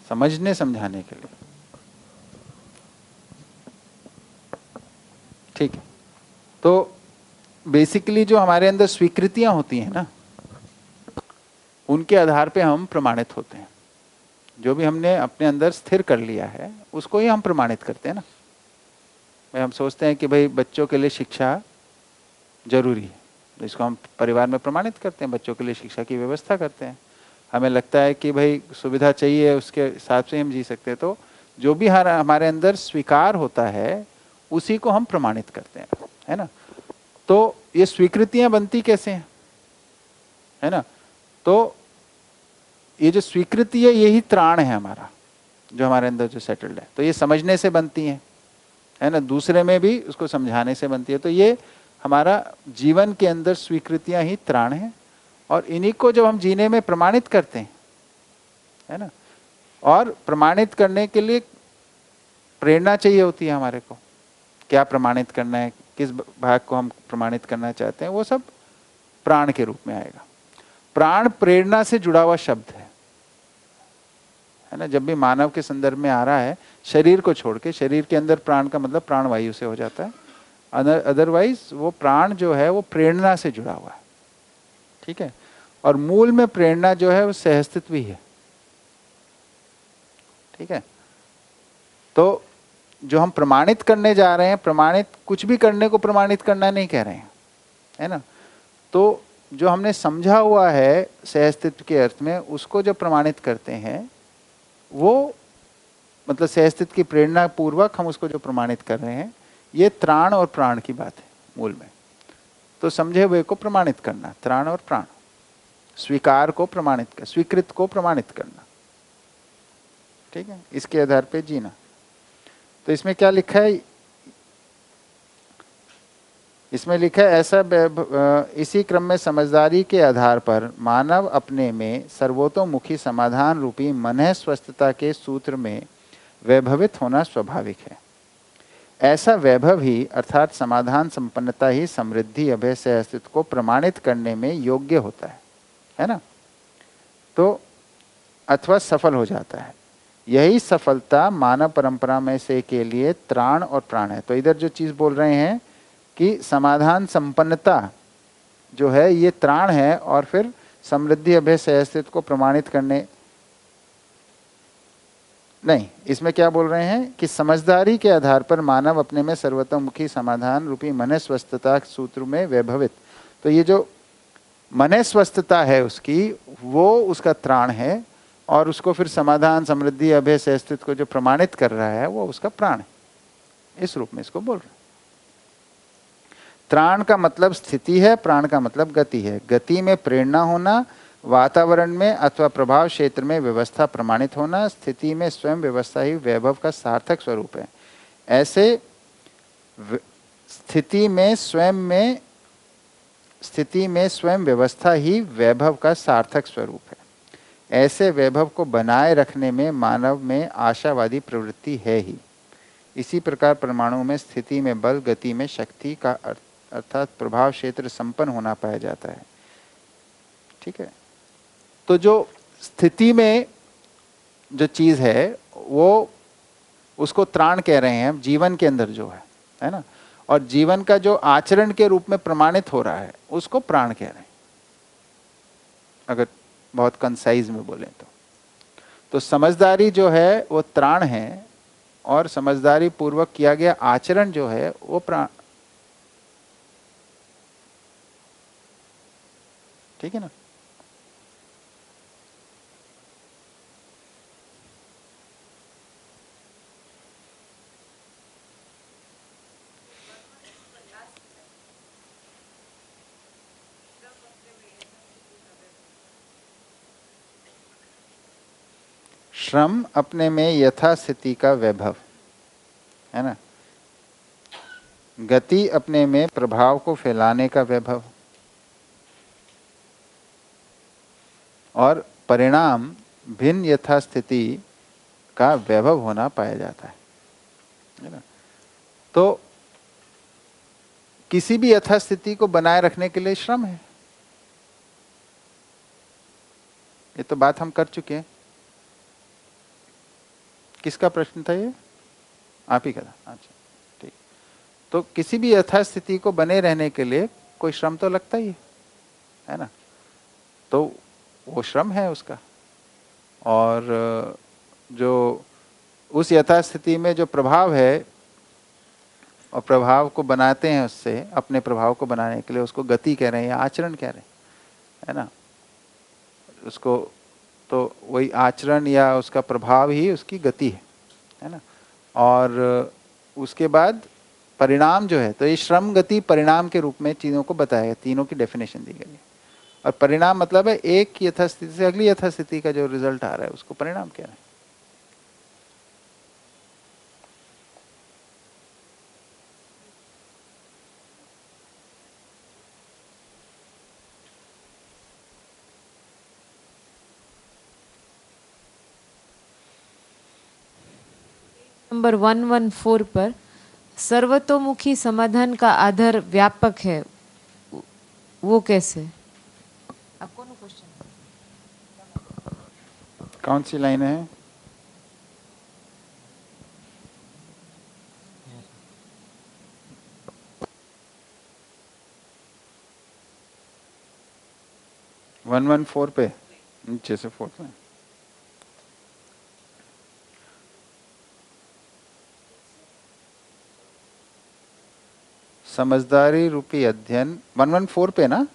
समझने समझाने के लिए। ठीक है। तो बेसिकली जो हमारे अंदर स्वीकृतियां होती हैं ना, उनके आधार पे हम प्रमाणित होते हैं। जो भी हमने अपने अंदर स्थिर कर लिया है उसको ही हम प्रमाणित करते हैं ना। भाई हम सोचते हैं कि भाई बच्चों के लिए शिक्षा जरूरी है, तो इसको हम परिवार में प्रमाणित करते हैं, बच्चों के लिए शिक्षा की व्यवस्था करते हैं। हमें लगता है कि भाई सुविधा चाहिए, उसके हिसाब से हम जी सकते हैं। तो जो भी हमारे अंदर स्वीकार होता है उसी को हम प्रमाणित करते हैं, है ना। तो ये स्वीकृतियां बनती कैसे हैं, है ना। तो ये जो स्वीकृति है यही त्राण है हमारा, जो हमारे अंदर जो सेटल्ड है। तो ये समझने से बनती है ना, दूसरे में भी उसको समझाने से बनती है। तो ये हमारा जीवन के अंदर स्वीकृतियां ही त्राण है, और इन्हीं को जब हम जीने में प्रमाणित करते हैं, है ना। और प्रमाणित करने के लिए प्रेरणा चाहिए होती है हमारे को, क्या प्रमाणित करना है, किस भाग को हम प्रमाणित करना चाहते हैं, वो सब प्राण के रूप में आएगा। प्राण प्रेरणा से जुड़ा हुआ शब्द है ना। जब भी मानव के संदर्भ में आ रहा है, शरीर को छोड़ के, शरीर के अंदर प्राण का मतलब प्राण वायु से हो जाता है, अदरवाइज वो प्राण जो है वो प्रेरणा से जुड़ा हुआ है, ठीक है। और मूल में प्रेरणा जो है वो सहअस्तित्व ही है, ठीक है। तो जो हम प्रमाणित करने जा रहे हैं, प्रमाणित कुछ भी करने को प्रमाणित करना नहीं कह रहे हैं, है ना। तो जो हमने समझा हुआ है सहअस्तित्व के अर्थ में, उसको जब प्रमाणित करते हैं, वो मतलब सहअस्तित्व की प्रेरणा पूर्वक हम उसको जो प्रमाणित कर रहे हैं, ये त्राण और प्राण की बात है। मूल में। तो समझे हुए को प्रमाणित करना, त्राण और प्राण, स्वीकार को प्रमाणित कर, स्वीकृत को प्रमाणित करना, ठीक है, इसके आधार पे जीना। तो इसमें क्या लिखा है, इसमें लिखा है ऐसा इसी क्रम में समझदारी के आधार पर मानव अपने में सर्वतोमुखी समाधान रूपी मनः स्वस्थता के सूत्र में वैभवित होना स्वाभाविक है। ऐसा वैभव ही अर्थात समाधान संपन्नता ही समृद्धि अभय से अस्तित्व को प्रमाणित करने में योग्य होता है ना, तो अथवा सफल हो जाता है। यही सफलता मानव परंपरा में से के लिए त्राण और प्राण है। तो इधर जो चीज बोल रहे हैं कि समाधान संपन्नता जो है ये त्राण है, और फिर समृद्धि अभय से अस्तित्व को प्रमाणित करने, नहीं, इसमें क्या बोल रहे हैं कि समझदारी के आधार पर मानव अपने में सर्वतोमुखी समाधान रूपी मनः स्वस्थता सूत्र में वैभवित। तो ये जो मनः स्वस्थता है उसकी, वो उसका त्राण है, और उसको फिर समाधान समृद्धि अभय से अस्तित्व को जो प्रमाणित कर रहा है वो उसका प्राण है। इस रूप में इसको बोल रहे हैं। त्राण का मतलब स्थिति है, प्राण का मतलब गति है। गति में प्रेरणा होना, वातावरण में अथवा प्रभाव क्षेत्र में व्यवस्था प्रमाणित होना, स्थिति में स्वयं व्यवस्था ही वैभव का सार्थक स्वरूप है। ऐसे स्थिति में स्वयं व्यवस्था ही वैभव का सार्थक स्वरूप है। ऐसे वैभव को बनाए रखने में मानव में आशावादी प्रवृत्ति है ही। इसी प्रकार परमाणु में स्थिति में बल, गति में शक्ति का अर्थात प्रभाव क्षेत्र संपन्न होना पाया जाता है, ठीक है। तो जो स्थिति में जो चीज है वो उसको त्राण कह रहे हैं, जीवन के अंदर जो है ना, और जीवन का जो आचरण के रूप में प्रमाणित हो रहा है उसको प्राण कह रहे हैं, अगर बहुत कंसाइज में बोले तो समझदारी जो है वो त्राण है, और समझदारी पूर्वक किया गया आचरण जो है वो प्राण, ठीक है ना। श्रम अपने में यथास्थिति का वैभव है ना, गति अपने में प्रभाव को फैलाने का वैभव, और परिणाम भिन्न यथास्थिति का वैभव होना पाया जाता है ना। तो किसी भी यथास्थिति को बनाए रखने के लिए श्रम है, ये तो बात हम कर चुके हैं। किसका प्रश्न था ये? आप ही का था, अच्छा ठीक। तो किसी भी यथास्थिति को बने रहने के लिए कोई श्रम तो लगता ही है ना, तो वो श्रम है उसका। और जो उस यथास्थिति में जो प्रभाव है और प्रभाव को बनाते हैं, उससे अपने प्रभाव को बनाने के लिए उसको गति कह रहे हैं या आचरण कह रहे हैं, है ना। उसको तो वही आचरण या उसका प्रभाव ही उसकी गति है ना। और उसके बाद परिणाम जो है, तो ये श्रम गति परिणाम के रूप में चीज़ों को बताया, तीनों की डेफिनेशन दी गई है। और परिणाम मतलब है एक यथास्थिति से अगली यथास्थिति का जो रिजल्ट आ रहा है उसको परिणाम कह रहे हैं। नंबर 114 पर सर्वतोमुखी समाधान का आधार व्यापक है, वो कैसे? आपको नो क्वेश्चन कौन सी लाइन है? वन 114 पे नीचे से 4 में समझदारी रूपी अध्ययन 114 पे ना।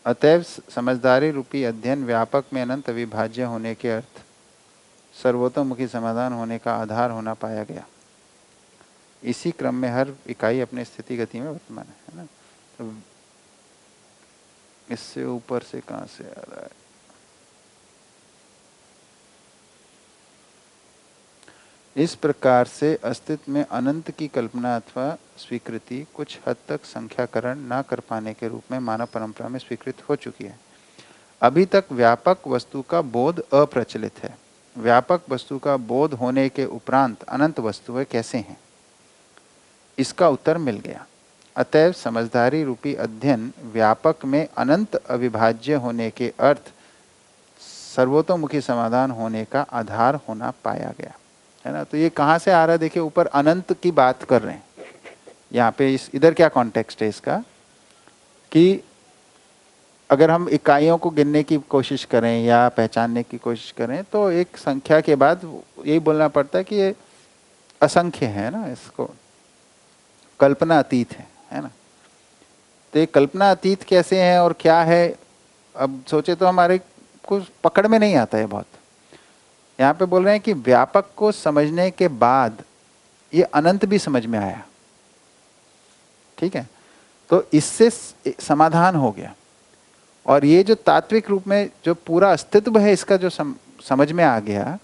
अतएव समझदारी रूपी अध्ययन व्यापक में अनंत अविभाज्य होने के अर्थ सर्वतोमुखी समाधान होने का आधार होना पाया गया। इसी क्रम में हर इकाई अपनी स्थिति गति में वर्तमान है ना। तो इससे ऊपर से कहाँ से आ रहा है? इस प्रकार से अस्तित्व में अनंत की कल्पना अथवा स्वीकृति कुछ हद तक संख्याकरण न कर पाने के रूप में मानव परंपरा में स्वीकृत हो चुकी है। अभी तक व्यापक वस्तु का बोध अप्रचलित है। व्यापक वस्तु का बोध होने के उपरांत अनंत वस्तुएं कैसे हैं, इसका उत्तर मिल गया। अतएव समझदारी रूपी अध्ययन व्यापक में अनंत अविभाज्य होने के अर्थ सर्वतोमुखी समाधान होने का आधार होना पाया गया, है ना। तो ये कहाँ से आ रहा है? देखिए, ऊपर अनंत की बात कर रहे हैं यहाँ पे। इधर क्या कॉन्टेक्स्ट है इसका कि अगर हम इकाइयों को गिनने की कोशिश करें या पहचानने की कोशिश करें तो एक संख्या के बाद यही बोलना पड़ता है कि ये असंख्य है ना, इसको कल्पना अतीत है ना। तो ये कल्पना अतीत कैसे है और क्या है, अब सोचे तो हमारे कुछ पकड़ में नहीं आता है बहुत। यहाँ पे बोल रहे हैं कि व्यापक को समझने के बाद ये अनंत भी समझ में आया, ठीक है। तो इससे समाधान हो गया, और ये जो तात्विक रूप में जो पूरा अस्तित्व है इसका जो समझ में आ गया,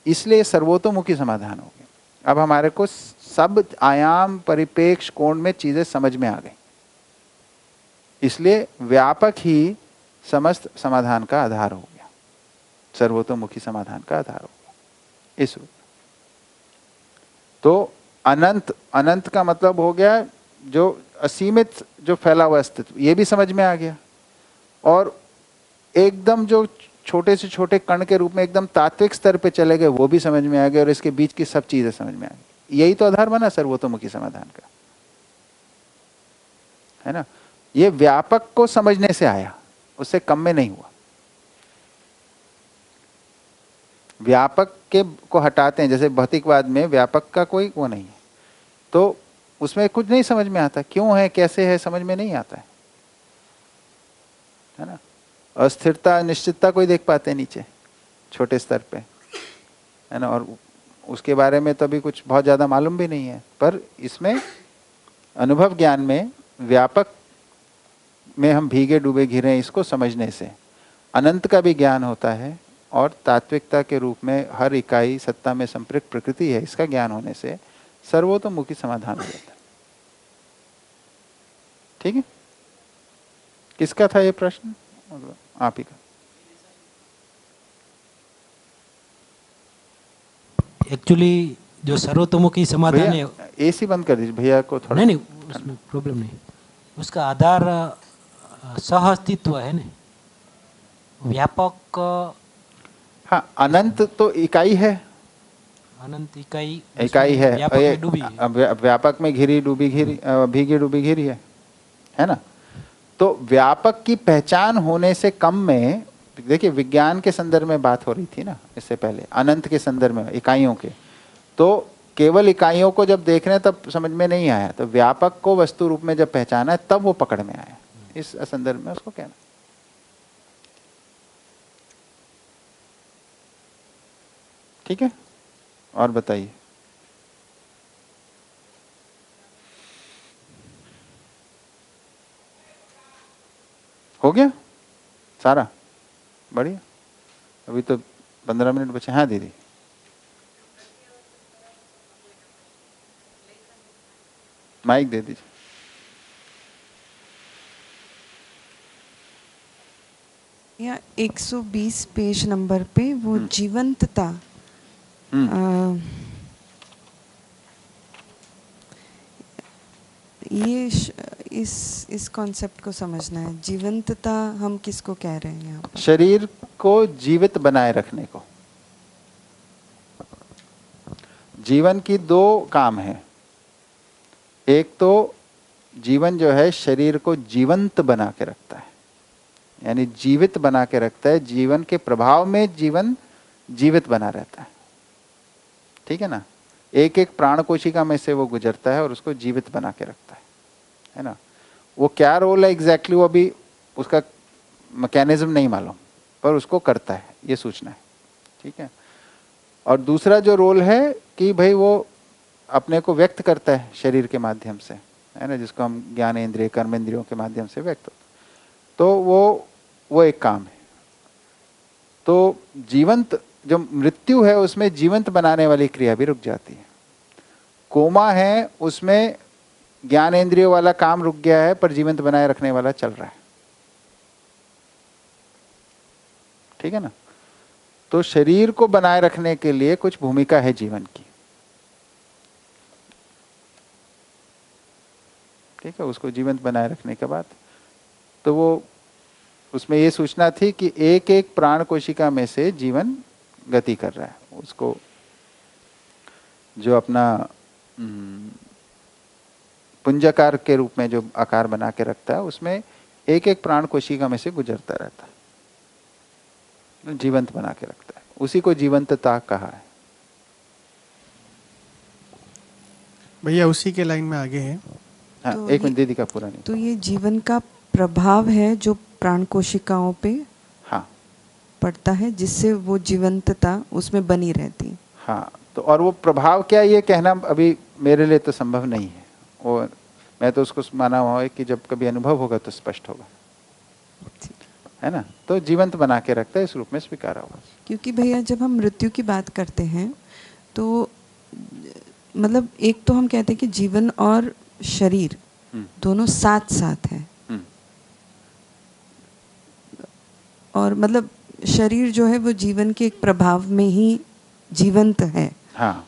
इसलिए सर्वतोमुखी समाधान हो गया। अब हमारे को सब आयाम परिपेक्ष कोण में चीजें समझ में आ गई, इसलिए व्यापक ही समस्त समाधान का आधार हो गया, सर्वतोमुखी समाधान का आधार हो गया इस रूप। तो अनंत, अनंत का मतलब हो गया जो असीमित, जो फैला हुआ अस्तित्व, ये भी समझ में आ गया। और एकदम जो छोटे से छोटे कण के रूप में एकदम तात्विक स्तर पे चले गए, वो भी समझ में आ गए, और इसके बीच की सब चीजें समझ में आ गई। यही तो आधार बना सर्वतोमुखी समाधान का, है ना। ये व्यापक को समझने से आया, उससे कम में नहीं हुआ। व्यापक के को हटाते हैं, जैसे भौतिकवाद में व्यापक का कोई वो नहीं है, तो उसमें कुछ नहीं समझ में आता, क्यों है कैसे है समझ में नहीं आता है ना। अस्थिरता निश्चितता कोई देख पाते हैं नीचे छोटे स्तर पे, है ना, और उसके बारे में तो अभी कुछ बहुत ज़्यादा मालूम भी नहीं है। पर इसमें अनुभव ज्ञान में व्यापक में हम भीगे डूबे घिरे हैं, इसको समझने से अनंत का भी ज्ञान होता है, और तात्विकता के रूप में हर इकाई सत्ता में संपृक्त प्रकृति है, इसका ज्ञान होने से सर्वतोमुखी समाधान हो जाता है। ठीक है, किसका था ये प्रश्न? आप ही का। एक्चुअली जो सर्वतोमुखी समाधान है, एसी बंद कर दीजिए भैया को थोड़ा। नहीं उसमें प्रॉब्लम नहीं, उसका आधार सह अस्तित्व है ना, व्यापक। हाँ, अनंत तो इकाई है, अनंत इकाई है, व्यापक में डूबी है। व्यापक में घिरी डूबी घिरी, भीगी डूबी घिरी है ना। तो व्यापक की पहचान होने से कम में, देखिए विज्ञान के संदर्भ में बात हो रही थी ना इससे पहले, अनंत के संदर्भ में इकाइयों के, तो केवल इकाइयों को जब देख रहे हैं तब समझ में नहीं आया, तो व्यापक को वस्तु रूप में जब पहचाना है तब वो पकड़ में आया। इस संदर्भ में उसको कहना। ठीक है, और बताइए। हो गया सारा? बढ़िया, अभी तो 15 मिनट बचे। हाँ दीदी, माइक दे दीजिए। या 120 पेज नंबर पे वो जीवंतता, ये इस कॉन्सेप्ट को समझना है। जीवंतता हम किसको कह रहे हैं यहाँ पर? शरीर को जीवित बनाए रखने को। जीवन की दो काम है, एक तो जीवन जो है शरीर को जीवंत बना के रखता है, यानी जीवित बना के रखता है, जीवन के प्रभाव में जीवन जीवित बना रहता है। ठीक है ना, एक एक प्राण कोशिका में से वो गुजरता है और उसको जीवित बना के रखता है ना। वो क्या रोल है एग्जैक्टली, वो अभी उसका मैकेनिज्म नहीं मालूम, पर उसको करता है, ये सोचना है। ठीक है, और दूसरा जो रोल है कि भाई वो अपने को व्यक्त करता है शरीर के माध्यम से, है ना, जिसको हम ज्ञानेंद्रिय कर्मेंद्रियों के माध्यम से व्यक्त होता है, तो वो एक काम है। तो जीवंत जो मृत्यु है उसमें जीवंत बनाने वाली क्रिया भी रुक जाती है। कोमा है उसमें ज्ञानेंद्रियों वाला काम रुक गया है, पर जीवंत बनाए रखने वाला चल रहा है। ठीक है ना। तो शरीर को बनाए रखने के लिए कुछ भूमिका है जीवन की, ठीक है, उसको जीवंत बनाए रखने के बाद तो वो उसमें ये सूचना थी कि एक एक प्राण कोशिका में से जीवन गति कर रहा है। उसको जो अपना पुंजाकार के रूप में जो आकार बना के रखता है, उसमें एक एक प्राण कोशिका में से गुजरता रहता है, जीवंत बना के रखता है। उसी को जीवंतता कहा है। भैया उसी के लाइन में आगे है। हाँ, तो एक मिनट दीदी का पूरा नहीं। तो ये जीवन का प्रभाव है जो प्राण कोशिकाओं पे हाँ पड़ता है, जिससे वो जीवंतता उसमें बनी रहती है। हाँ, तो और वो प्रभाव क्या, ये कहना अभी मेरे लिए तो संभव नहीं है। और मैं तो उसको माना हुआ है कि जब कभी अनुभव होगा तो स्पष्ट होगा, है ना। तो जीवंत बना के रखता है, इस रूप में स्वीकारा होगा। क्योंकि भैया जब हम मृत्यु की बात करते हैं तो मतलब एक तो हम कहते हैं कि जीवन और शरीर दोनों साथ साथ है, और मतलब शरीर जो है वो जीवन के एक प्रभाव में ही जीवंत है। हाँ,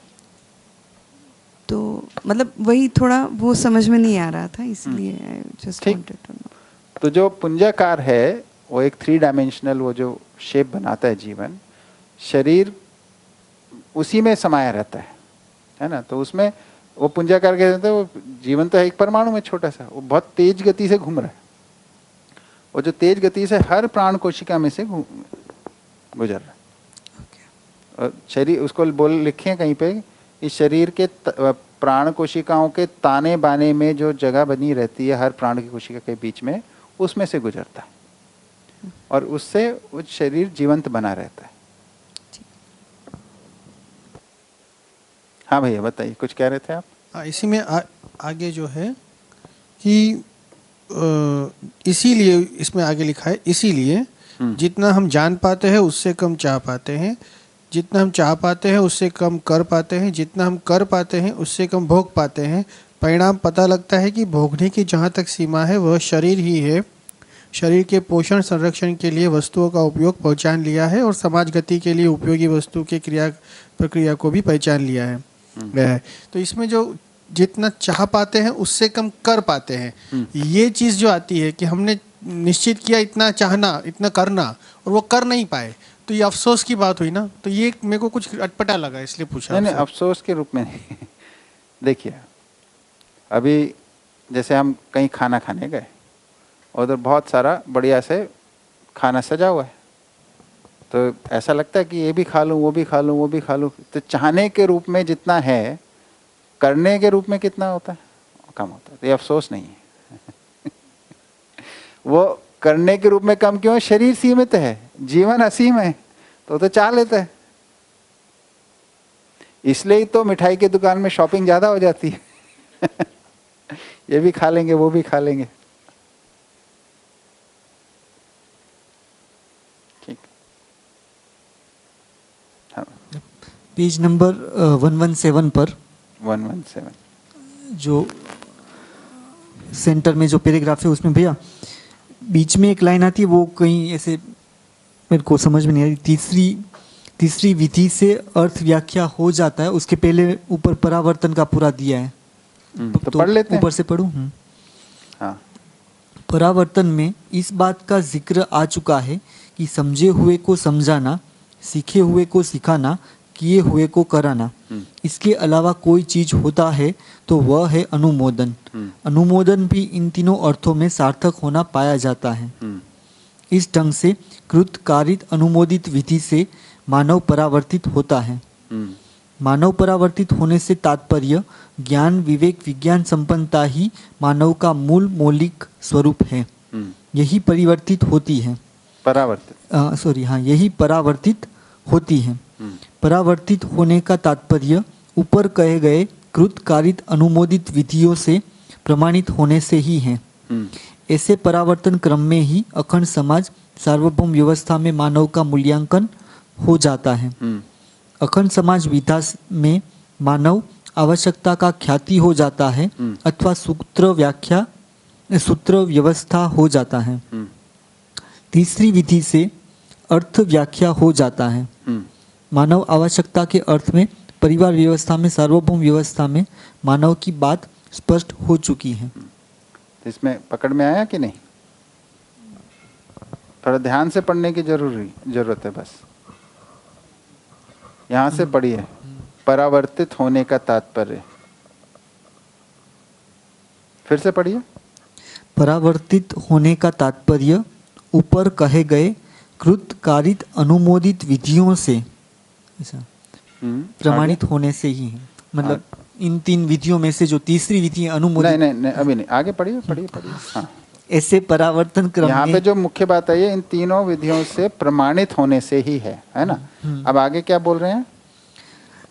तो मतलब वही थोड़ा वो समझ में नहीं आ रहा था, इसलिए I just wanted to know। तो जो पुंजाकार है वो एक 3 डायमेंशनल वो जो शेप बनाता है जीवन, शरीर उसी में समाया रहता है ना। तो उसमें वो पुंजाकार कहते हैं, वो जीवन तो है एक परमाणु में छोटा सा, वो बहुत तेज गति से घूम रहा है। वो जो तेज गति से हर प्राण कोशिका में से गुजर रहा है। और शरीर उसको लिखे कहीं पे, इस शरीर के प्राण कोशिकाओं के ताने बाने में जो जगह बनी रहती है हर प्राण की कोशिका के बीच में, उसमें से गुजरता है और उससे वो शरीर जीवंत बना रहता है। हाँ भैया बताइए, कुछ कह रहे थे आप? हाँ, इसी में आगे जो है कि इसीलिए इसमें आगे लिखा है, इसीलिए जितना हम जान पाते हैं उससे कम चाह पाते हैं, जितना हम चाह पाते हैं उससे कम कर पाते हैं, जितना हम कर पाते हैं उससे कम भोग पाते हैं। परिणाम पता लगता है कि भोगने की जहाँ तक सीमा है वह शरीर ही है। शरीर के पोषण संरक्षण के लिए वस्तुओं का उपयोग पहचान लिया है और समाज गति के लिए उपयोगी वस्तु के क्रिया प्रक्रिया को भी पहचान लिया है गया है। तो इसमें जो जितना चाह पाते हैं उससे कम कर पाते हैं, ये चीज़ जो आती है कि हमने निश्चित किया इतना चाहना इतना करना और वो कर नहीं पाए, तो ये अफसोस की बात हुई ना। तो ये मेरे को कुछ अटपटा लगा, इसलिए पूछा। नहीं, अफसोस के रूप में नहीं। देखिए अभी जैसे हम कहीं खाना खाने गए, उधर बहुत सारा बढ़िया से खाना सजा हुआ है, तो ऐसा लगता है कि ये भी खा लूँ, वो भी खा लूँ, वो भी खा लूँ। तो चाहने के रूप में जितना है, करने के रूप में कितना होता है? कम होता है। तो ये अफसोस नहीं है। वो करने के रूप में कम क्यों? शरीर सीमित है, जीवन असीम है, तो चाह लेता है। इसलिए तो मिठाई की दुकान में शॉपिंग ज्यादा हो जाती है। ये भी खा लेंगे, वो भी खा लेंगे। ठीक। हाँ। पेज नंबर 117 पर 117 जो सेंटर में जो पैराग्राफ है उसमें भैया बीच में एक लाइन आती है, वो कहीं ऐसे मेरे को समझ में नहीं आ रही। तीसरी विधि से अर्थ व्याख्या हो जाता है, उसके पहले ऊपर परावर्तन का पूरा दिया है। तो पढ़ लेते हैं। ऊपर से पढ़ूं। हाँ। परावर्तन में इस बात का जिक्र आ चुका है कि समझे हुए को समझाना, सीखे हुए को सिखाना, किए हुए को कराना। इसके अलावा कोई चीज होता है तो वह है अनुमोदन। अनुमोदन भी इन तीनों अर्थों में सार्थक होना पाया जाता है। इस ढंग से कृत कारित अनुमोदित विधि से मानव परावर्तित होता है। मानव परावर्तित होने से तात्पर्य ज्ञान विवेक विज्ञान संपन्नता ही मानव का मूल मौलिक स्वरूप है। यही परिवर्तित होती है, यही परावर्तित होती है। परावर्तित होने का तात्पर्य ऊपर कहे गए कृत कारित अनुमोदित विधियों से प्रमाणित होने से ही हैं। ऐसे परावर्तन क्रम में ही अखंड समाज सार्वभौम व्यवस्था में मानव का मूल्यांकन हो जाता है। अखंड समाज विधा में मानव आवश्यकता का ख्याति हो जाता है अथवा सूत्र व्यवस्था हो जाता है। तीसरी विधि से अर्थ व्याख्या हो जाता है। मानव आवश्यकता के अर्थ में परिवार व्यवस्था में सार्वभौम व्यवस्था में मानव की बात स्पष्ट हो चुकी है। इसमें पकड़ में आया कि नहीं? थोड़ा ध्यान से पढ़ने की जरूरत है बस। यहाँ से पढ़िए, परावर्तित होने का तात्पर्य। फिर से पढ़िए। परावर्तित होने का तात्पर्य ऊपर कहे गए कृत कारित अनुमोदित विधियों से ऐसा प्रमाणित होने से ही है। मतलब इन 3 विधियों में से जो तीसरी विधि अनुमोदित नहीं अभी नहीं, आगे पढ़िए। हाँ, ऐसे परावर्तन क्रम यहाँ पे जो मुख्य बात है इन तीनों विधियों से प्रमाणित होने से ही है ना। अब आगे क्या बोल रहे हैं?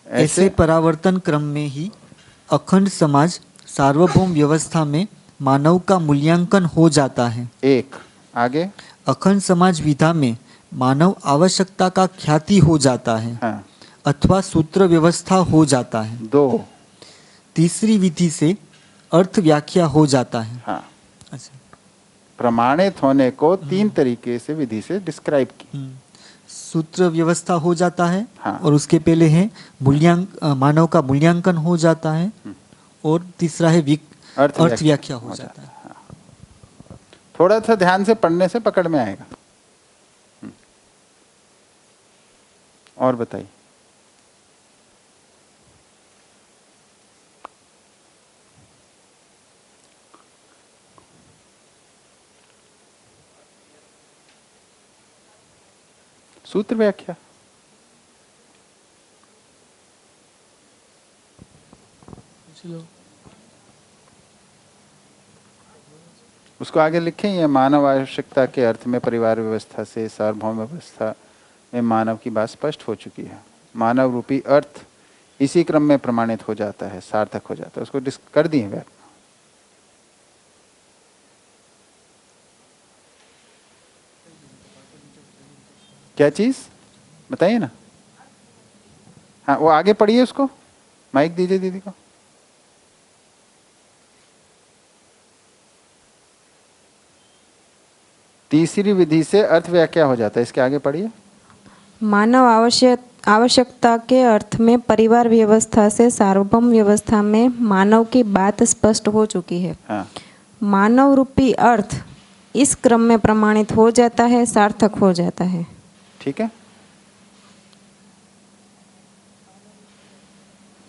ऐसे परावर्तन क्रम में ही अखंड समाज सार्वभौम व्यवस्था में मानव का मूल्यांकन हो जाता है। एक आगे अखंड समाज विधा में मानव आवश्यकता का ख्याति हो जाता है। हाँ। अथवा सूत्र व्यवस्था हो जाता है। 2 तीसरी विधि से अर्थ व्याख्या हो जाता है। हाँ। अच्छा, प्रमाणित होने को 3 तरीके से विधि से डिस्क्राइब की। सूत्र व्यवस्था हो जाता है। हाँ। और उसके पहले है मानव का मूल्यांकन हो जाता है। और तीसरा है अर्थ व्याख्या हो जाता है। हाँ। थोड़ा सा ध्यान से पढ़ने से पकड़ में आएगा। और बताइए। सूत्र व्याख्या उसको आगे लिखें। ये मानव आवश्यकता के अर्थ में परिवार व्यवस्था से सार्वभौम व्यवस्था में मानव की बात स्पष्ट हो चुकी है। मानव रूपी अर्थ इसी क्रम में प्रमाणित हो जाता है, सार्थक हो जाता है। उसको कर दिए व्याख्या। क्या चीज बताइए ना। हाँ, वो आगे पढ़िए। उसको माइक दीजिए दीदी को। तीसरी विधि से अर्थ व्याख्या हो जाता है। इसके आगे पढ़िए। मानव आवश्यकता के अर्थ में परिवार व्यवस्था से सार्वभौम व्यवस्था में मानव की बात स्पष्ट हो चुकी है। हाँ। मानव रूपी अर्थ इस क्रम में प्रमाणित हो जाता है, सार्थक हो जाता है। ठीक है,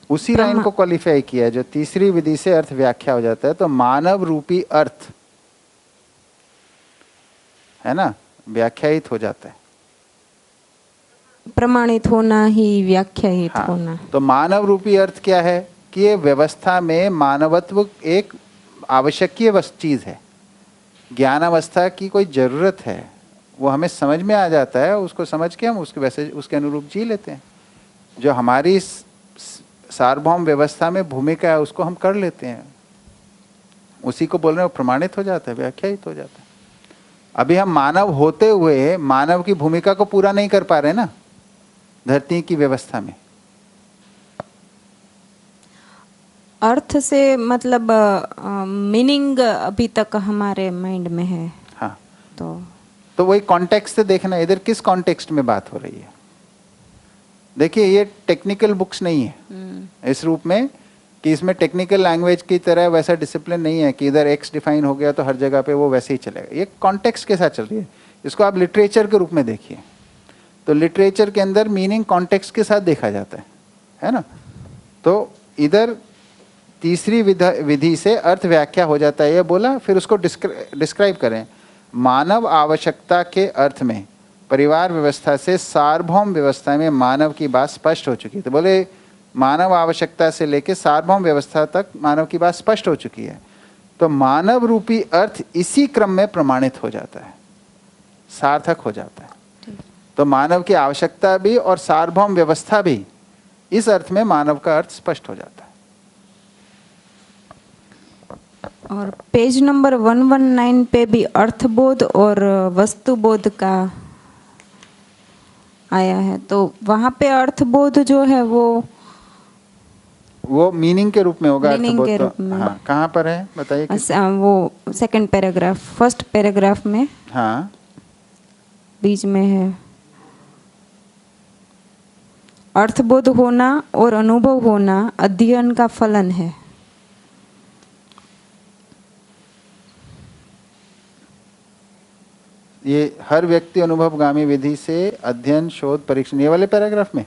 उसी लाइन को क्वालिफाई किया है जो तीसरी विधि से अर्थ व्याख्या हो जाता है। तो मानव रूपी अर्थ है ना, व्याख्यायित हो जाता है। प्रमाणित होना ही व्याख्यायित होना। तो मानव रूपी अर्थ क्या है कि ये व्यवस्था में मानवत्व एक आवश्यकीय चीज है। ज्ञानावस्था की कोई जरूरत है, वो हमें समझ में आ जाता है। उसको समझ के हम उसके अनुरूप जी लेते हैं। जो हमारी सार्वभौम व्यवस्था में भूमिका है उसको हम कर लेते हैं। उसी को बोल रहे हैं, प्रमाणित हो जाता है, व्याख्यायित हो जाता है। अभी हम मानव होते हुए मानव की भूमिका को पूरा नहीं कर पा रहे ना धरती की व्यवस्था में। अर्थ से मतलब मीनिंग अभी तक हमारे माइंड में है। हाँ, तो वही कॉन्टेक्स्ट से देखना, इधर किस कॉन्टेक्स्ट में बात हो रही है। देखिए, ये टेक्निकल बुक्स नहीं है इस रूप में कि इसमें टेक्निकल लैंग्वेज की तरह वैसा डिसिप्लिन नहीं है कि इधर एक्स डिफाइन हो गया तो हर जगह पे वो वैसे ही चलेगा। ये कॉन्टेक्स्ट के साथ चल रही है। इसको आप लिटरेचर के रूप में देखिए तो लिटरेचर के अंदर मीनिंग कॉन्टेक्स्ट के साथ देखा जाता है ना। तो इधर तीसरी विधि से अर्थ व्याख्या हो जाता है, ये बोला। फिर उसको डिस्क्राइब करें। मानव आवश्यकता के अर्थ में परिवार व्यवस्था से सार्वभौम व्यवस्था में मानव की बात स्पष्ट हो चुकी है। तो बोले मानव आवश्यकता से लेकर सार्वभौम व्यवस्था तक मानव की बात स्पष्ट हो चुकी है। तो मानव रूपी अर्थ इसी क्रम में प्रमाणित हो जाता है, सार्थक हो जाता है। तो मानव की आवश्यकता भी और सार्वभौम व्यवस्था भी, इस अर्थ में मानव का अर्थ स्पष्ट हो जाता है। और पेज नंबर 119 पे भी अर्थबोध और वस्तुबोध का आया है, तो वहाँ पे अर्थबोध जो है वो मीनिंग के रूप में होगा। मीनिंग अर्थबोध के तो रूप में। हाँ, कहाँ पर है बताइए। वो सेकंड पैराग्राफ, फर्स्ट पैराग्राफ में हाँ, बीच में है, अर्थबोध होना और अनुभव होना अध्ययन का फलन है। ये हर व्यक्ति अनुभवगामी विधि से अध्ययन, शोध, परीक्षण, ये वाले पैराग्राफ में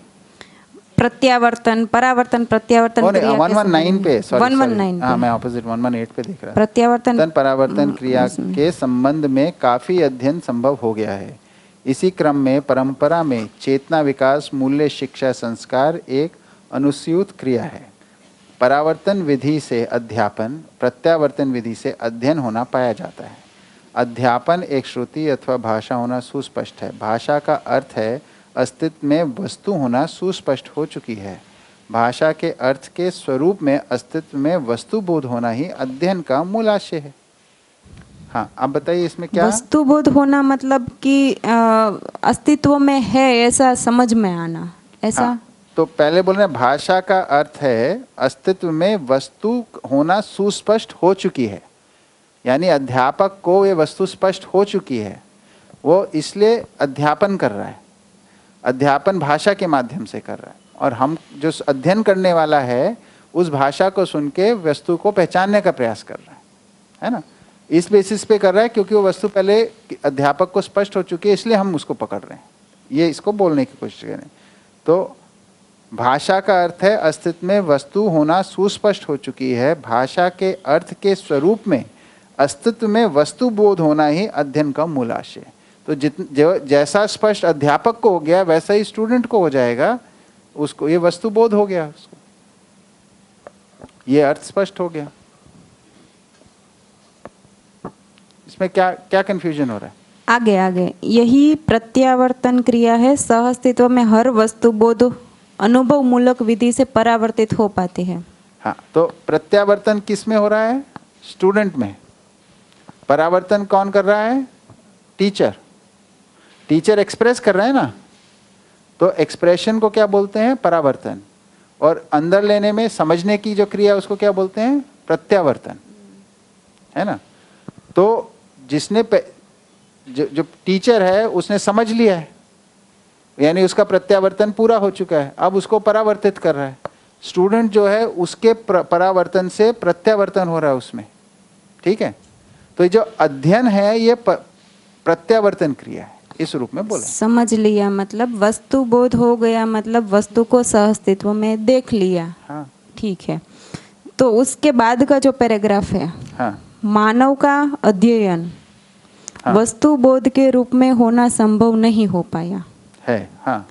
प्रत्यावर्तन, परावर्तन, प्रत्यावर्तन क्रिया के 119 पे, सॉरी 119 हाँ, मैं ऑपोजिट 118 पे देख रहा था। प्रत्यावर्तन परावर्तन क्रिया के संबंध में काफी अध्ययन संभव हो गया है। इसी क्रम में परंपरा में चेतना विकास, मूल्य, शिक्षा, संस्कार एक अनुस्यूत क्रिया है। परावर्तन विधि से अध्यापन, प्रत्यावर्तन विधि से अध्ययन होना पाया जाता है। अध्यापन एक श्रुति अथवा भाषा होना सुस्पष्ट है। भाषा का अर्थ है अस्तित्व में वस्तु होना सुस्पष्ट हो चुकी है। भाषा के अर्थ के स्वरूप में अस्तित्व में वस्तु बोध होना ही अध्ययन का मूल आशय है। हाँ, आप बताइए इसमें क्या। वस्तु बोध होना मतलब कि अस्तित्व में है ऐसा समझ में आना, ऐसा। हाँ, तो पहले बोल रहे हैं भाषा का अर्थ है अस्तित्व में वस्तु होना सुस्पष्ट हो चुकी है, यानी अध्यापक को ये वस्तु स्पष्ट हो चुकी है, वो इसलिए अध्यापन कर रहा है। अध्यापन भाषा के माध्यम से कर रहा है, और हम जो अध्ययन करने वाला है उस भाषा को सुन के वस्तु को पहचानने का प्रयास कर रहा है ना। इस बेसिस पे कर रहा है क्योंकि वो वस्तु पहले अध्यापक को स्पष्ट हो चुकी है, इसलिए हम उसको पकड़ रहे हैं, ये इसको बोलने की कोशिश करें। तो भाषा का अर्थ है अस्तित्व में वस्तु होना सुस्पष्ट हो चुकी है। भाषा के अर्थ के स्वरूप में अस्तित्व में वस्तु बोध होना ही अध्ययन का मूल आशय है। तो जैसा स्पष्ट अध्यापक को हो गया वैसा ही स्टूडेंट को हो जाएगा, उसको ये वस्तु बोध हो गया, उसको ये अर्थ स्पष्ट हो गया। इसमें क्या क्या कंफ्यूजन हो रहा है। आगे आगे यही प्रत्यावर्तन क्रिया है, सह अस्तित्व में हर वस्तु बोध अनुभव मूलक विधि से परावर्तित हो पाती है। हाँ, तो प्रत्यावर्तन किस में हो रहा है, स्टूडेंट में। परावर्तन कौन कर रहा है, टीचर। टीचर एक्सप्रेस कर रहा है ना, तो एक्सप्रेशन को क्या बोलते हैं, परावर्तन। और अंदर लेने में समझने की जो क्रिया उसको क्या बोलते हैं, प्रत्यावर्तन, है ना। तो जिसने जो टीचर है उसने समझ लिया है, यानी उसका प्रत्यावर्तन पूरा हो चुका है, अब उसको परावर्तित कर रहा है। स्टूडेंट जो है उसके परावर्तन से प्रत्यावर्तन हो रहा है उसमें, ठीक है। तो जो अध्ययन है ये प्रत्यावर्तन क्रिया है, इस रूप में बोले। समझ लिया मतलब वस्तु बोध हो गया, मतलब वस्तु को सह अस्तित्व में देख लिया। हाँ, ठीक है। तो उसके बाद का जो पैराग्राफ है, हाँ, मानव का अध्ययन हाँ, वस्तु बोध के रूप में होना संभव नहीं हो पाया है। हाँ,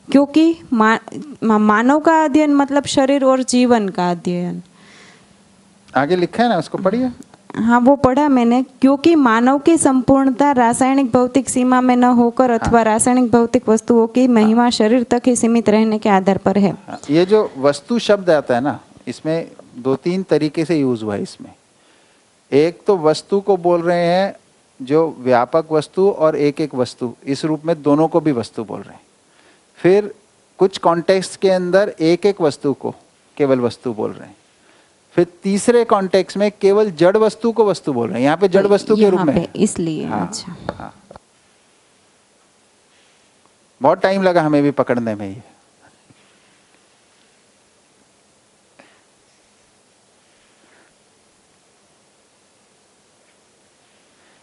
क्योंकि मानव का अध्ययन मतलब शरीर और जीवन का अध्ययन। आगे लिखा है ना, उसको पढ़िए। हाँ, वो पढ़ा मैंने। क्योंकि मानव की संपूर्णता रासायनिक भौतिक सीमा में न होकर अथवा रासायनिक भौतिक वस्तुओं की महिमा शरीर तक ही सीमित रहने के आधार पर है। ये जो वस्तु शब्द आता है ना, इसमें 2-3 तरीके से यूज हुआ है इसमें। एक तो वस्तु को बोल रहे हैं जो व्यापक वस्तु, और एक एक वस्तु, इस रूप में दोनों को भी वस्तु बोल रहे हैं। फिर कुछ कॉन्टेक्स्ट के अंदर एक एक वस्तु को केवल वस्तु बोल रहे हैं। फिर तीसरे कॉन्टेक्स्ट में केवल जड़ वस्तु को वस्तु बोल रहे हैं, यहाँ पे जड़ वस्तु के रूप में है। इसलिए हाँ, अच्छा। हाँ। बहुत टाइम लगा हमें भी पकड़ने में ये।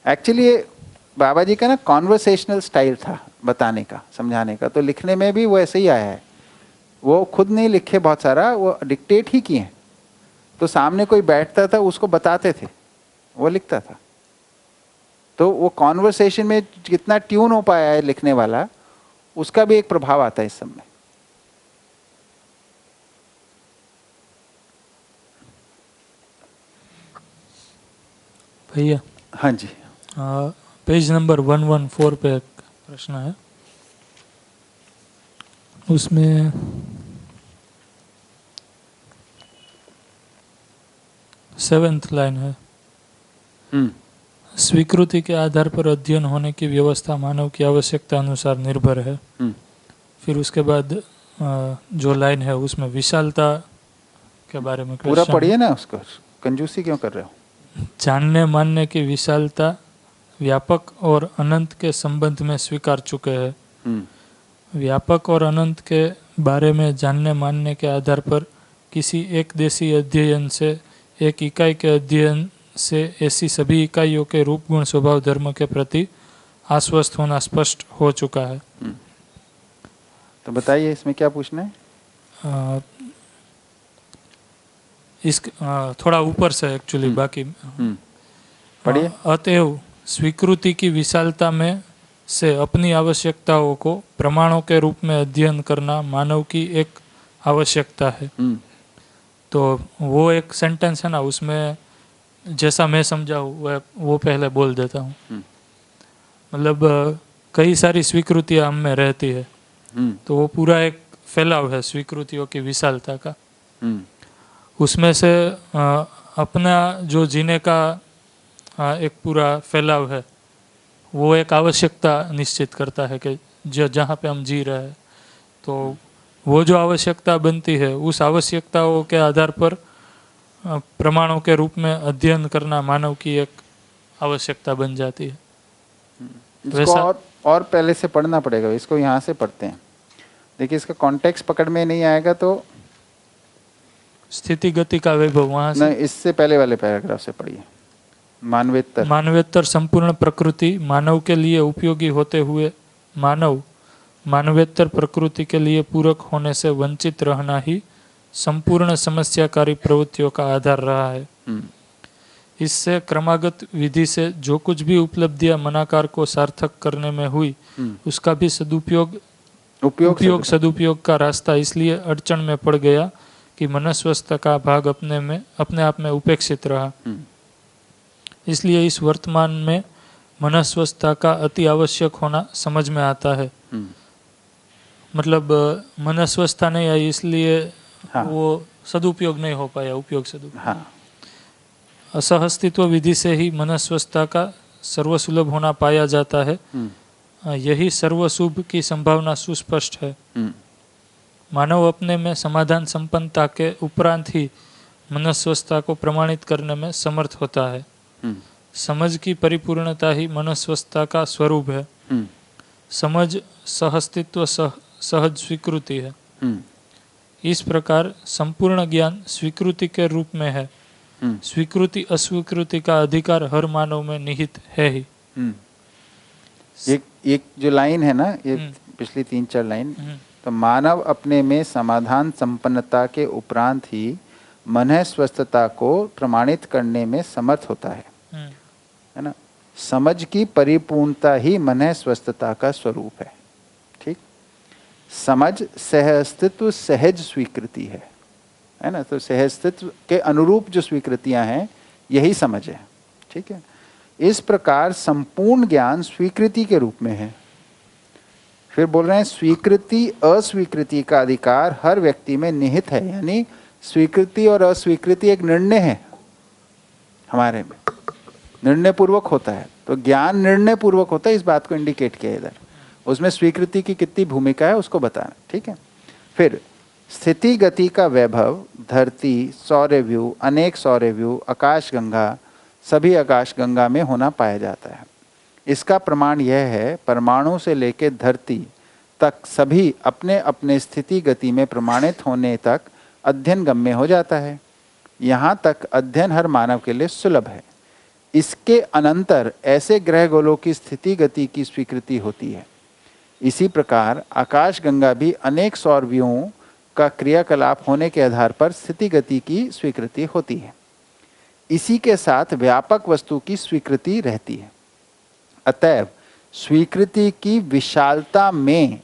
एक्चुअली ये बाबा जी का ना कॉन्वर्सेशनल स्टाइल था बताने का, समझाने का, तो लिखने में भी वो ऐसे ही आया है। वो खुद नहीं लिखे बहुत सारा, वो डिक्टेट ही किए। तो सामने कोई बैठता था उसको बताते थे, वो लिखता था। तो वो कॉन्वर्सेशन में कितना ट्यून हो पाया है लिखने वाला, उसका भी एक प्रभाव आता है इस सब में। भैया। हाँ जी। पेज नंबर 114 पे एक प्रश्न है, उसमें 7th लाइन है। स्वीकृति के आधार पर अध्ययन होने की व्यवस्था मानव की आवश्यकता अनुसार निर्भर है। फिर उसके बाद जो लाइन है उसमें विशालता के बारे में पूरा पढ़िए ना, उसको कंजूसी क्यों कर रहे हो? जानने मानने की विशालता व्यापक और अनंत के संबंध में स्वीकार चुके हैं। व्यापक और अनंत के बारे में जानने मानने के आधार पर किसी एक देशी अध्ययन से, एक इकाई के अध्ययन से ऐसी सभी इकाइयों के रूप गुण स्वभाव धर्म के प्रति आश्वस्त होना स्पष्ट हो चुका है। तो बताइए इसमें क्या पूछना है? थोड़ा ऊपर से एक्चुअली बाकी पढ़िए। अतएव स्वीकृति की विशालता में से अपनी आवश्यकताओं को प्रमाणों के रूप में अध्ययन करना मानव की एक आवश्यकता है। तो वो एक सेंटेंस है ना, उसमें जैसा मैं समझा हूँ वो पहले बोल देता हूँ। मतलब कई सारी स्वीकृतियाँ हम में रहती है, तो वो पूरा एक फैलाव है स्वीकृतियों की विशालता का। उसमें से अपना जो जीने का एक पूरा फैलाव है, वो एक आवश्यकता निश्चित करता है कि जहाँ पे हम जी रहे हैं, तो वो जो आवश्यकता बनती है उस आवश्यकताओं के आधार पर प्रमाणों के रूप में अध्ययन करना मानव की एक आवश्यकता बन जाती है। इसको और पहले से पढ़ना पड़ेगा, इसको यहाँ से पढ़ते हैं। देखिए इसका कॉन्टेक्स्ट पकड़ में नहीं आएगा तो स्थिति गति का वैभव वहाँ से नहीं, इससे पहले वाले पैराग्राफ से पढ़िए। मानवेतर संपूर्ण प्रकृति मानव के लिए उपयोगी होते हुए मानवेतर प्रकृति के लिए पूरक होने से वंचित रहना ही संपूर्ण समस्याकारी प्रवृत्तियों का आधार रहा है। इससे क्रमागत विधि से जो कुछ भी उपलब्धियां मनाकार को सार्थक करने में हुई, उसका भी उपयोग सदुपयोग का रास्ता इसलिए अड़चन में पड़ गया कि मनस्वस्थ का भाग अपने आप में उपेक्षित रहा। इसलिए इस वर्तमान में मनस्वस्थता का अति आवश्यक होना समझ में आता है। मतलब मनस्वस्थता नहीं आई इसलिए वो सदुपयोग नहीं हो पाया, उपयोग सदुपयोग। असहस्तित्व विधि से ही मनस्वस्थता का सर्वसुलभ होना पाया जाता है। यही सर्वशुभ की संभावना सुस्पष्ट है। मानव अपने में समाधान संपन्नता के उपरांत ही मनस्वस्थता को प्रमाणित करने में समर्थ होता है। समझ की परिपूर्णता ही मनस्वस्थता का स्वरूप है। समझ सहअस्तित्व सहज स्वीकृति है। इस प्रकार संपूर्ण ज्ञान स्वीकृति के रूप में है। स्वीकृति अस्वीकृति का अधिकार हर मानव में निहित है ही। एक जो लाइन है ना, ये पिछली 3-4 लाइन, तो मानव अपने में समाधान संपन्नता के उपरांत ही मनस्वस्थता को प्रमाणित करने में समर्थ होता है ना। समझ की परिपूर्णता ही मनस्वस्थता का स्वरूप है। ठीक, समझ सहअस्तित्व सहज स्वीकृति है ना। तो सहअस्तित्व के अनुरूप जो स्वीकृतियां हैं यही समझ है। ठीक है, इस प्रकार संपूर्ण ज्ञान स्वीकृति के रूप में है। फिर बोल रहे हैं स्वीकृति अस्वीकृति का अधिकार हर व्यक्ति में निहित है। यानी स्वीकृति और अस्वीकृति एक निर्णय है, हमारे में निर्णय पूर्वक होता है। तो ज्ञान निर्णय पूर्वक होता है, इस बात को इंडिकेट किया इधर। उसमें स्वीकृति की कितनी भूमिका है उसको बताना। ठीक है, फिर स्थिति गति का वैभव धरती, सौरव्यूह, अनेक सौरव्यूह, आकाशगंगा, सभी आकाशगंगा में होना पाया जाता है। इसका प्रमाण यह है परमाणु से लेकर धरती तक सभी अपने अपने स्थिति गति में प्रमाणित होने तक अध्ययन गम्य हो जाता है। यहाँ तक अध्ययन हर मानव के लिए सुलभ है। इसके अनंतर ऐसे ग्रह गोलों की स्थिति गति की स्वीकृति होती है। इसी प्रकार आकाशगंगा भी अनेक सौरव्यूहों का क्रियाकलाप होने के आधार पर स्थिति गति की स्वीकृति होती है। इसी के साथ व्यापक वस्तु की स्वीकृति रहती है। अतएव स्वीकृति की विशालता में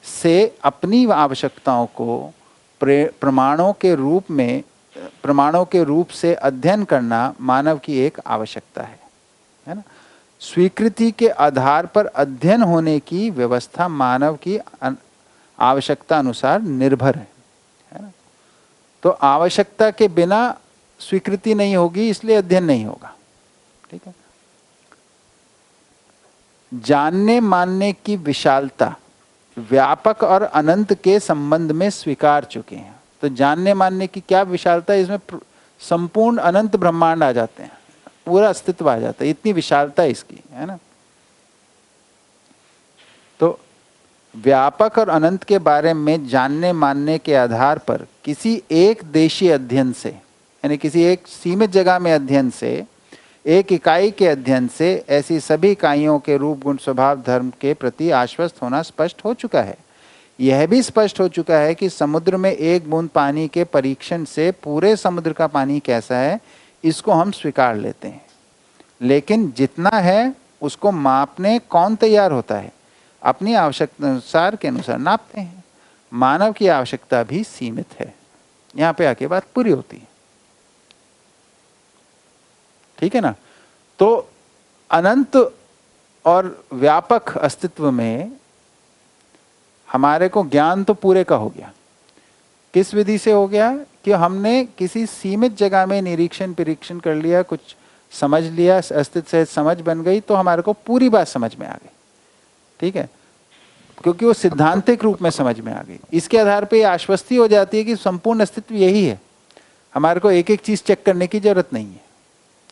से अपनी आवश्यकताओं को प्रमाणों के रूप से अध्ययन करना मानव की एक आवश्यकता है ना। स्वीकृति के आधार पर अध्ययन होने की व्यवस्था मानव की आवश्यकता अनुसार निर्भर है ना। तो आवश्यकता के बिना स्वीकृति नहीं होगी, इसलिए अध्ययन नहीं होगा। ठीक है। जानने मानने की विशालता व्यापक और अनंत के संबंध में स्वीकार चुके हैं। तो जानने मानने की क्या विशालता है, इसमें संपूर्ण अनंत ब्रह्मांड आ जाते हैं, पूरा अस्तित्व आ जाता है, इतनी विशालता है इसकी, है ना। तो व्यापक और अनंत के बारे में जानने मानने के आधार पर किसी एक देशीय अध्ययन से, यानी किसी एक सीमित जगह में अध्ययन से, एक इकाई के अध्ययन से ऐसी सभी इकाइयों के रूप गुण स्वभाव धर्म के प्रति आश्वस्त होना स्पष्ट हो चुका है। यह भी स्पष्ट हो चुका है कि समुद्र में एक बूंद पानी के परीक्षण से पूरे समुद्र का पानी कैसा है, इसको हम स्वीकार लेते हैं। लेकिन जितना है उसको मापने कौन तैयार होता है? अपनी आवश्यकता के अनुसार नापते हैं। मानव की आवश्यकता भी सीमित है। यहाँ पे आके बात पूरी होती है। ठीक है ना। तो अनंत और व्यापक अस्तित्व में हमारे को ज्ञान तो पूरे का हो गया। किस विधि से हो गया? कि हमने किसी सीमित जगह में निरीक्षण परीक्षण कर लिया, कुछ समझ लिया, अस्तित्व से समझ बन गई, तो हमारे को पूरी बात समझ में आ गई। ठीक है, क्योंकि वो सिद्धांतिक रूप में समझ में आ गई। इसके आधार पे आश्वस्ति हो जाती है कि संपूर्ण अस्तित्व यही है, हमारे को एक एक चीज चेक करने की जरूरत नहीं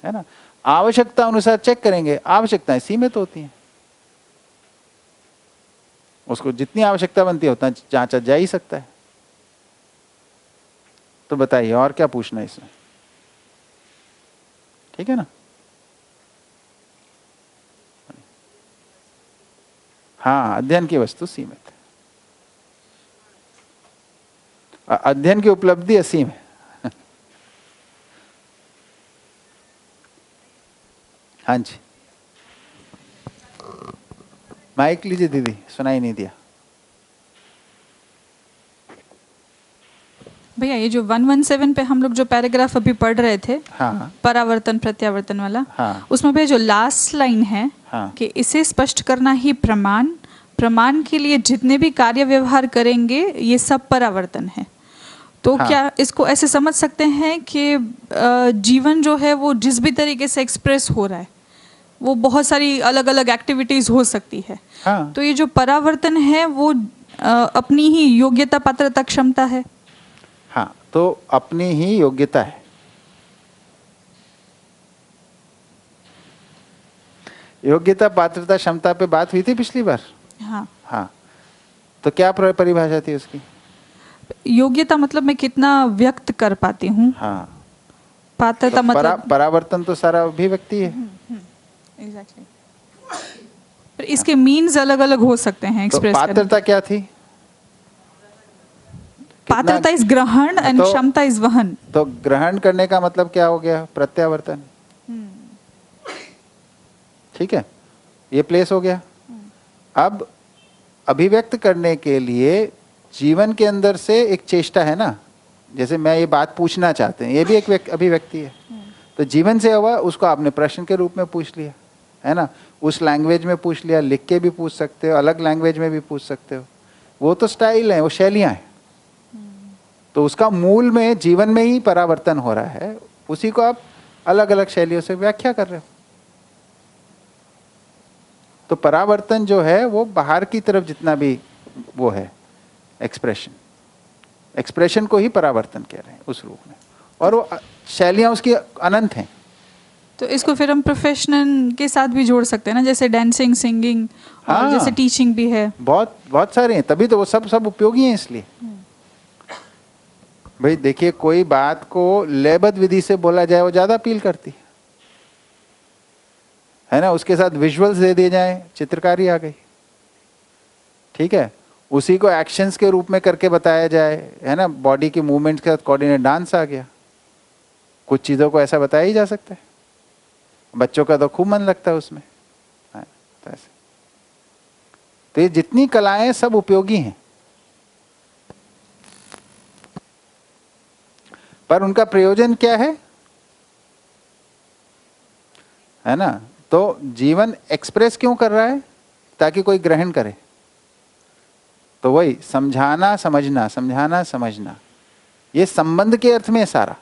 है ना। आवश्यकता अनुसार चेक करेंगे, आवश्यकताएं सीमित होती हैं, उसको जितनी आवश्यकता बनती है उतना जांचा जा ही सकता है। तो बताइए और क्या पूछना है इसमें? ठीक है ना। हाँ, अध्ययन की वस्तु सीमित है, अध्ययन की उपलब्धि असीम है। हाँ जी, माइक लीजिए दीदी, सुनाई नहीं दिया। भैया ये जो 117 पे हम लोग जो पैराग्राफ अभी पढ़ रहे थे, हाँ, परावर्तन प्रत्यावर्तन वाला, हाँ, उसमें भैया जो लास्ट लाइन है, हाँ, कि इसे स्पष्ट करना ही प्रमाण के लिए जितने भी कार्य व्यवहार करेंगे ये सब परावर्तन है। तो हाँ, क्या इसको ऐसे समझ सकते हैं कि जीवन जो है वो जिस भी तरीके से एक्सप्रेस हो रहा है, वो बहुत सारी अलग अलग एक्टिविटीज हो सकती है। हाँ, तो ये जो परावर्तन है वो अपनी ही योग्यता पात्रता क्षमता है। हाँ, तो अपनी ही योग्यता है। योग्यता पात्रता क्षमता पे बात हुई थी पिछली बार। हाँ, हाँ, तो क्या परिभाषा थी उसकी? योग्यता मतलब मैं कितना व्यक्त कर पाती हूँ। हाँ, पात्रता तो मतलब परावर्तन तो सारा अभिव्यक्ति है। एग्जैक्टली। पर इसके मीन्स अलग अलग हो सकते हैं तो एक्सप्रेस करने। पात्रता क्या थी? पात्रता इज ग्रहण एंड क्षमता इज वहन। तो ग्रहण करने का मतलब क्या हो गया? प्रत्यावर्तन। ठीक है, ये प्लेस हो गया। अब अभिव्यक्त करने के लिए जीवन के अंदर से एक चेष्टा है ना, जैसे मैं ये बात पूछना चाहते हैं, ये भी एक अभिव्यक्ति है। तो जीवन से हुआ, उसको आपने प्रश्न के रूप में पूछ लिया, है ना। उस लैंग्वेज में पूछ लिया, लिख के भी पूछ सकते हो, अलग लैंग्वेज में भी पूछ सकते हो। वो तो स्टाइल है, वो शैलियां हैं। तो उसका मूल में जीवन में ही परावर्तन हो रहा है, उसी को आप अलग अलग शैलियों से व्याख्या कर रहे हो। तो परावर्तन जो है वो बाहर की तरफ जितना भी वो है एक्सप्रेशन को ही परावर्तन कह रहे हैं उस रूप में, और वो शैलियां उसकी अनंत हैं। तो इसको फिर हम प्रोफेशनल के साथ भी जोड़ सकते हैं ना, जैसे डांसिंग, सिंगिंग, और हाँ, जैसे टीचिंग भी है। बहुत सारे हैं, तभी तो वो सब उपयोगी हैं। इसलिए भाई देखिए, कोई बात को लयबद्ध विधि से बोला जाए वो ज्यादा अपील करती है ना। उसके साथ विजुअल्स दे दिए जाए, चित्रकारी आ गई। ठीक है, उसी को एक्शंस के रूप में करके बताया जाए, है ना, बॉडी के मूवमेंट्स के साथ कोऑर्डिनेट डांस आ गया। कुछ चीज़ों को ऐसा बताया ही जा सकता है। बच्चों का तो खूब मन लगता है उसमें, तो ऐसे। तो ये जितनी कलाएं सब उपयोगी हैं, पर उनका प्रयोजन क्या है ना। तो जीवन एक्सप्रेस क्यों कर रहा है? ताकि कोई ग्रहण करे। तो वही समझाना समझना, समझाना समझना, ये संबंध के अर्थ में सारा।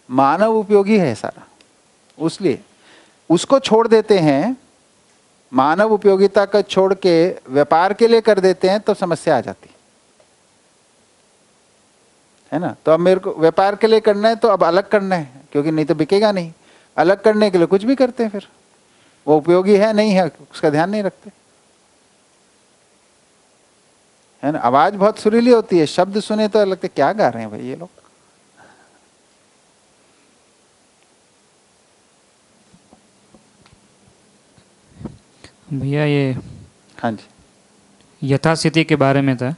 मानव उपयोगी है सारा, उसलिए उसको छोड़ देते हैं, मानव उपयोगिता का छोड़ के व्यापार के लिए कर देते हैं तो समस्या आ जाती है ना। तो अब मेरे को व्यापार के लिए करना है तो अब अलग करना है, क्योंकि नहीं तो बिकेगा नहीं। अलग करने के लिए कुछ भी करते हैं, फिर वो उपयोगी है नहीं है उसका ध्यान नहीं रखते, है ना। आवाज बहुत सुरीली होती है, शब्द सुने तो लगता है क्या गा रहे हैं भाई ये लोग। भैया ये हाँ जी यथास्थिति के बारे में था।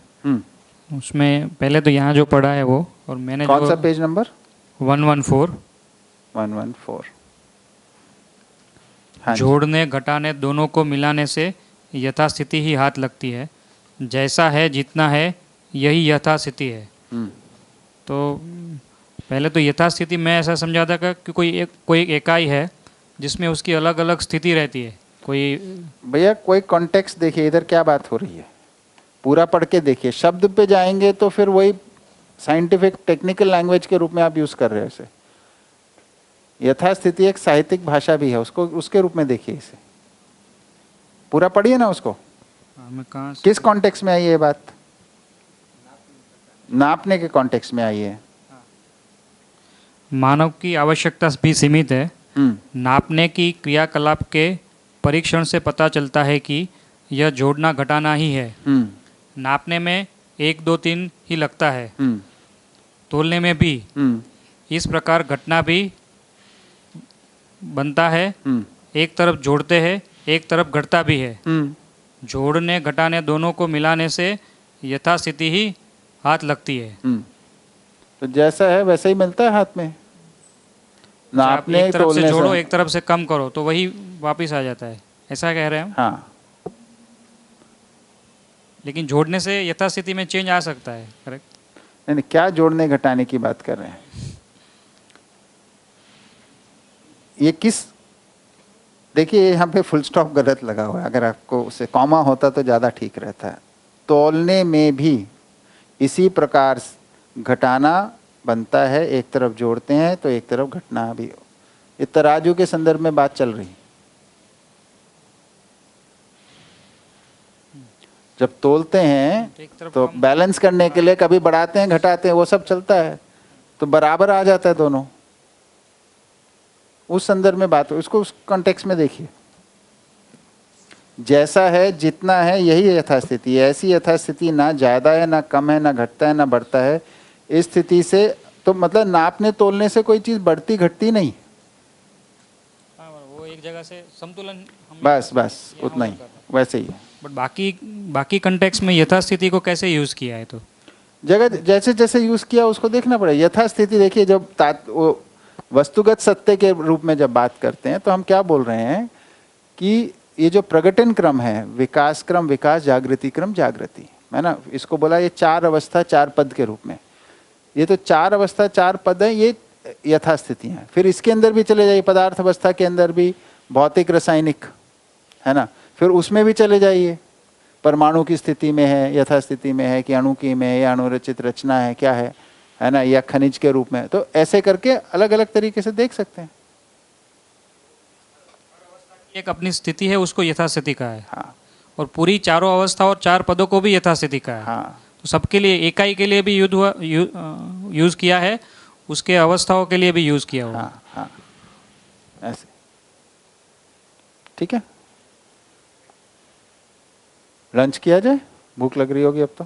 उसमें पहले तो यहाँ जो पढ़ा है वो, और मैंने कौन सा पेज नंबर 114 हाँ जोड़ने घटाने दोनों को मिलाने से यथास्थिति ही हाथ लगती है, जैसा है जितना है यही यथास्थिति है। तो पहले तो यथास्थिति मैं ऐसा समझा था कि कोई इकाई है जिसमें उसकी अलग अलग स्थिति रहती है। कोई भैया कोई कॉन्टेक्स्ट देखिए, इधर क्या बात हो रही है, पूरा पढ़ के देखिए। शब्द पे जाएंगे तो फिर वही साइंटिफिक टेक्निकल लैंग्वेज के रूप में आप यूज कर रहे हो इसे। यथास्थिति एक साहित्यिक भाषा भी है, उसको उसके रूप में देखिए इसे। पूरा पढ़िए ना उसको। किस कॉन्टेक्स्ट में आई है ये बात? नापने के कॉन्टेक्स्ट में आई है। मानव की आवश्यकता भी सीमित है। नापने की क्रियाकलाप के परीक्षण से पता चलता है कि यह जोड़ना घटाना ही है। नापने में 1 2 3 ही लगता है, तोलने में भी। इस प्रकार घटना भी बनता है। एक तरफ जोड़ते हैं, एक तरफ घटता भी है। जोड़ने घटाने दोनों को मिलाने से यथास्थिति ही हाथ लगती है। तो जैसा है वैसा ही मिलता है हाथ में। नापने एक तरफ से जोड़ो, एक तरफ से कम करो तो वही वापस आ जाता है, ऐसा कह रहे हैं हम। हाँ। लेकिन जोड़ने से यथास्थिति में चेंज आ सकता है, करेक्ट? नहीं, क्या जोड़ने घटाने की बात कर रहे हैं? ये किस, देखिए यहाँ पे फुल स्टॉप गलत लगा हुआ है, अगर आपको उसे कॉमा होता तो ज़्यादा ठीक रहता है। तौलने में भी इसी प्रकार घटाना बनता है, एक तरफ जोड़ते हैं तो एक तरफ घटना भी। ये तराजू के संदर्भ में बात चल रही। जब तोलते हैं तो बैलेंस करने के लिए कभी बढ़ाते हैं घटाते हैं, वो सब चलता है, तो बराबर आ जाता है दोनों। उस संदर्भ में बात हो, उसको उस कॉन्टेक्स्ट में देखिए। जैसा है जितना है यही यथास्थिति है। ऐसी यथास्थिति ना ज़्यादा है ना कम है, ना घटता है ना बढ़ता है। इस स्थिति से तो मतलब नापने तोलने से कोई चीज़ बढ़ती घटती नहीं। वो एक जगह से संतुलन, बस उतना ही, वैसे ही है। बट बाकी कंटेक्स्ट में यथास्थिति को कैसे यूज किया है? तो जगह जैसे जैसे यूज किया उसको देखना पड़ेगा। यथास्थिति देखिए, जब वस्तुगत सत्य के रूप में जब बात करते हैं तो हम क्या बोल रहे हैं कि ये जो प्रगटन क्रम है, विकास क्रम विकास, जागृति क्रम जागृति, है ना। इसको बोला ये 4 अवस्था 4 पद के रूप में। ये तो 4 अवस्था 4 पद है, ये यथास्थिति हैं। फिर इसके अंदर भी चले जाइए, पदार्थ अवस्था के अंदर भी भौतिक रासायनिक, है ना। फिर उसमें भी चले जाइए, परमाणु की स्थिति में है, यथास्थिति में है कि अणु की में है या अणुरचित रचना है, क्या है ना, या खनिज के रूप में। तो ऐसे करके अलग अलग तरीके से देख सकते हैं। एक अपनी स्थिति है, उसको यथास्थिति का है। हाँ। और पूरी चारों अवस्था और 4 पदों को भी यथास्थिति का है। हाँ। तो सबके लिए, इकाई के लिए भी यूज किया है, उसके अवस्थाओं के लिए भी यूज किया हुआ। हाँ, हाँ, ऐसे ठीक है। लंच किया जाए, भूख लग रही होगी अब तो।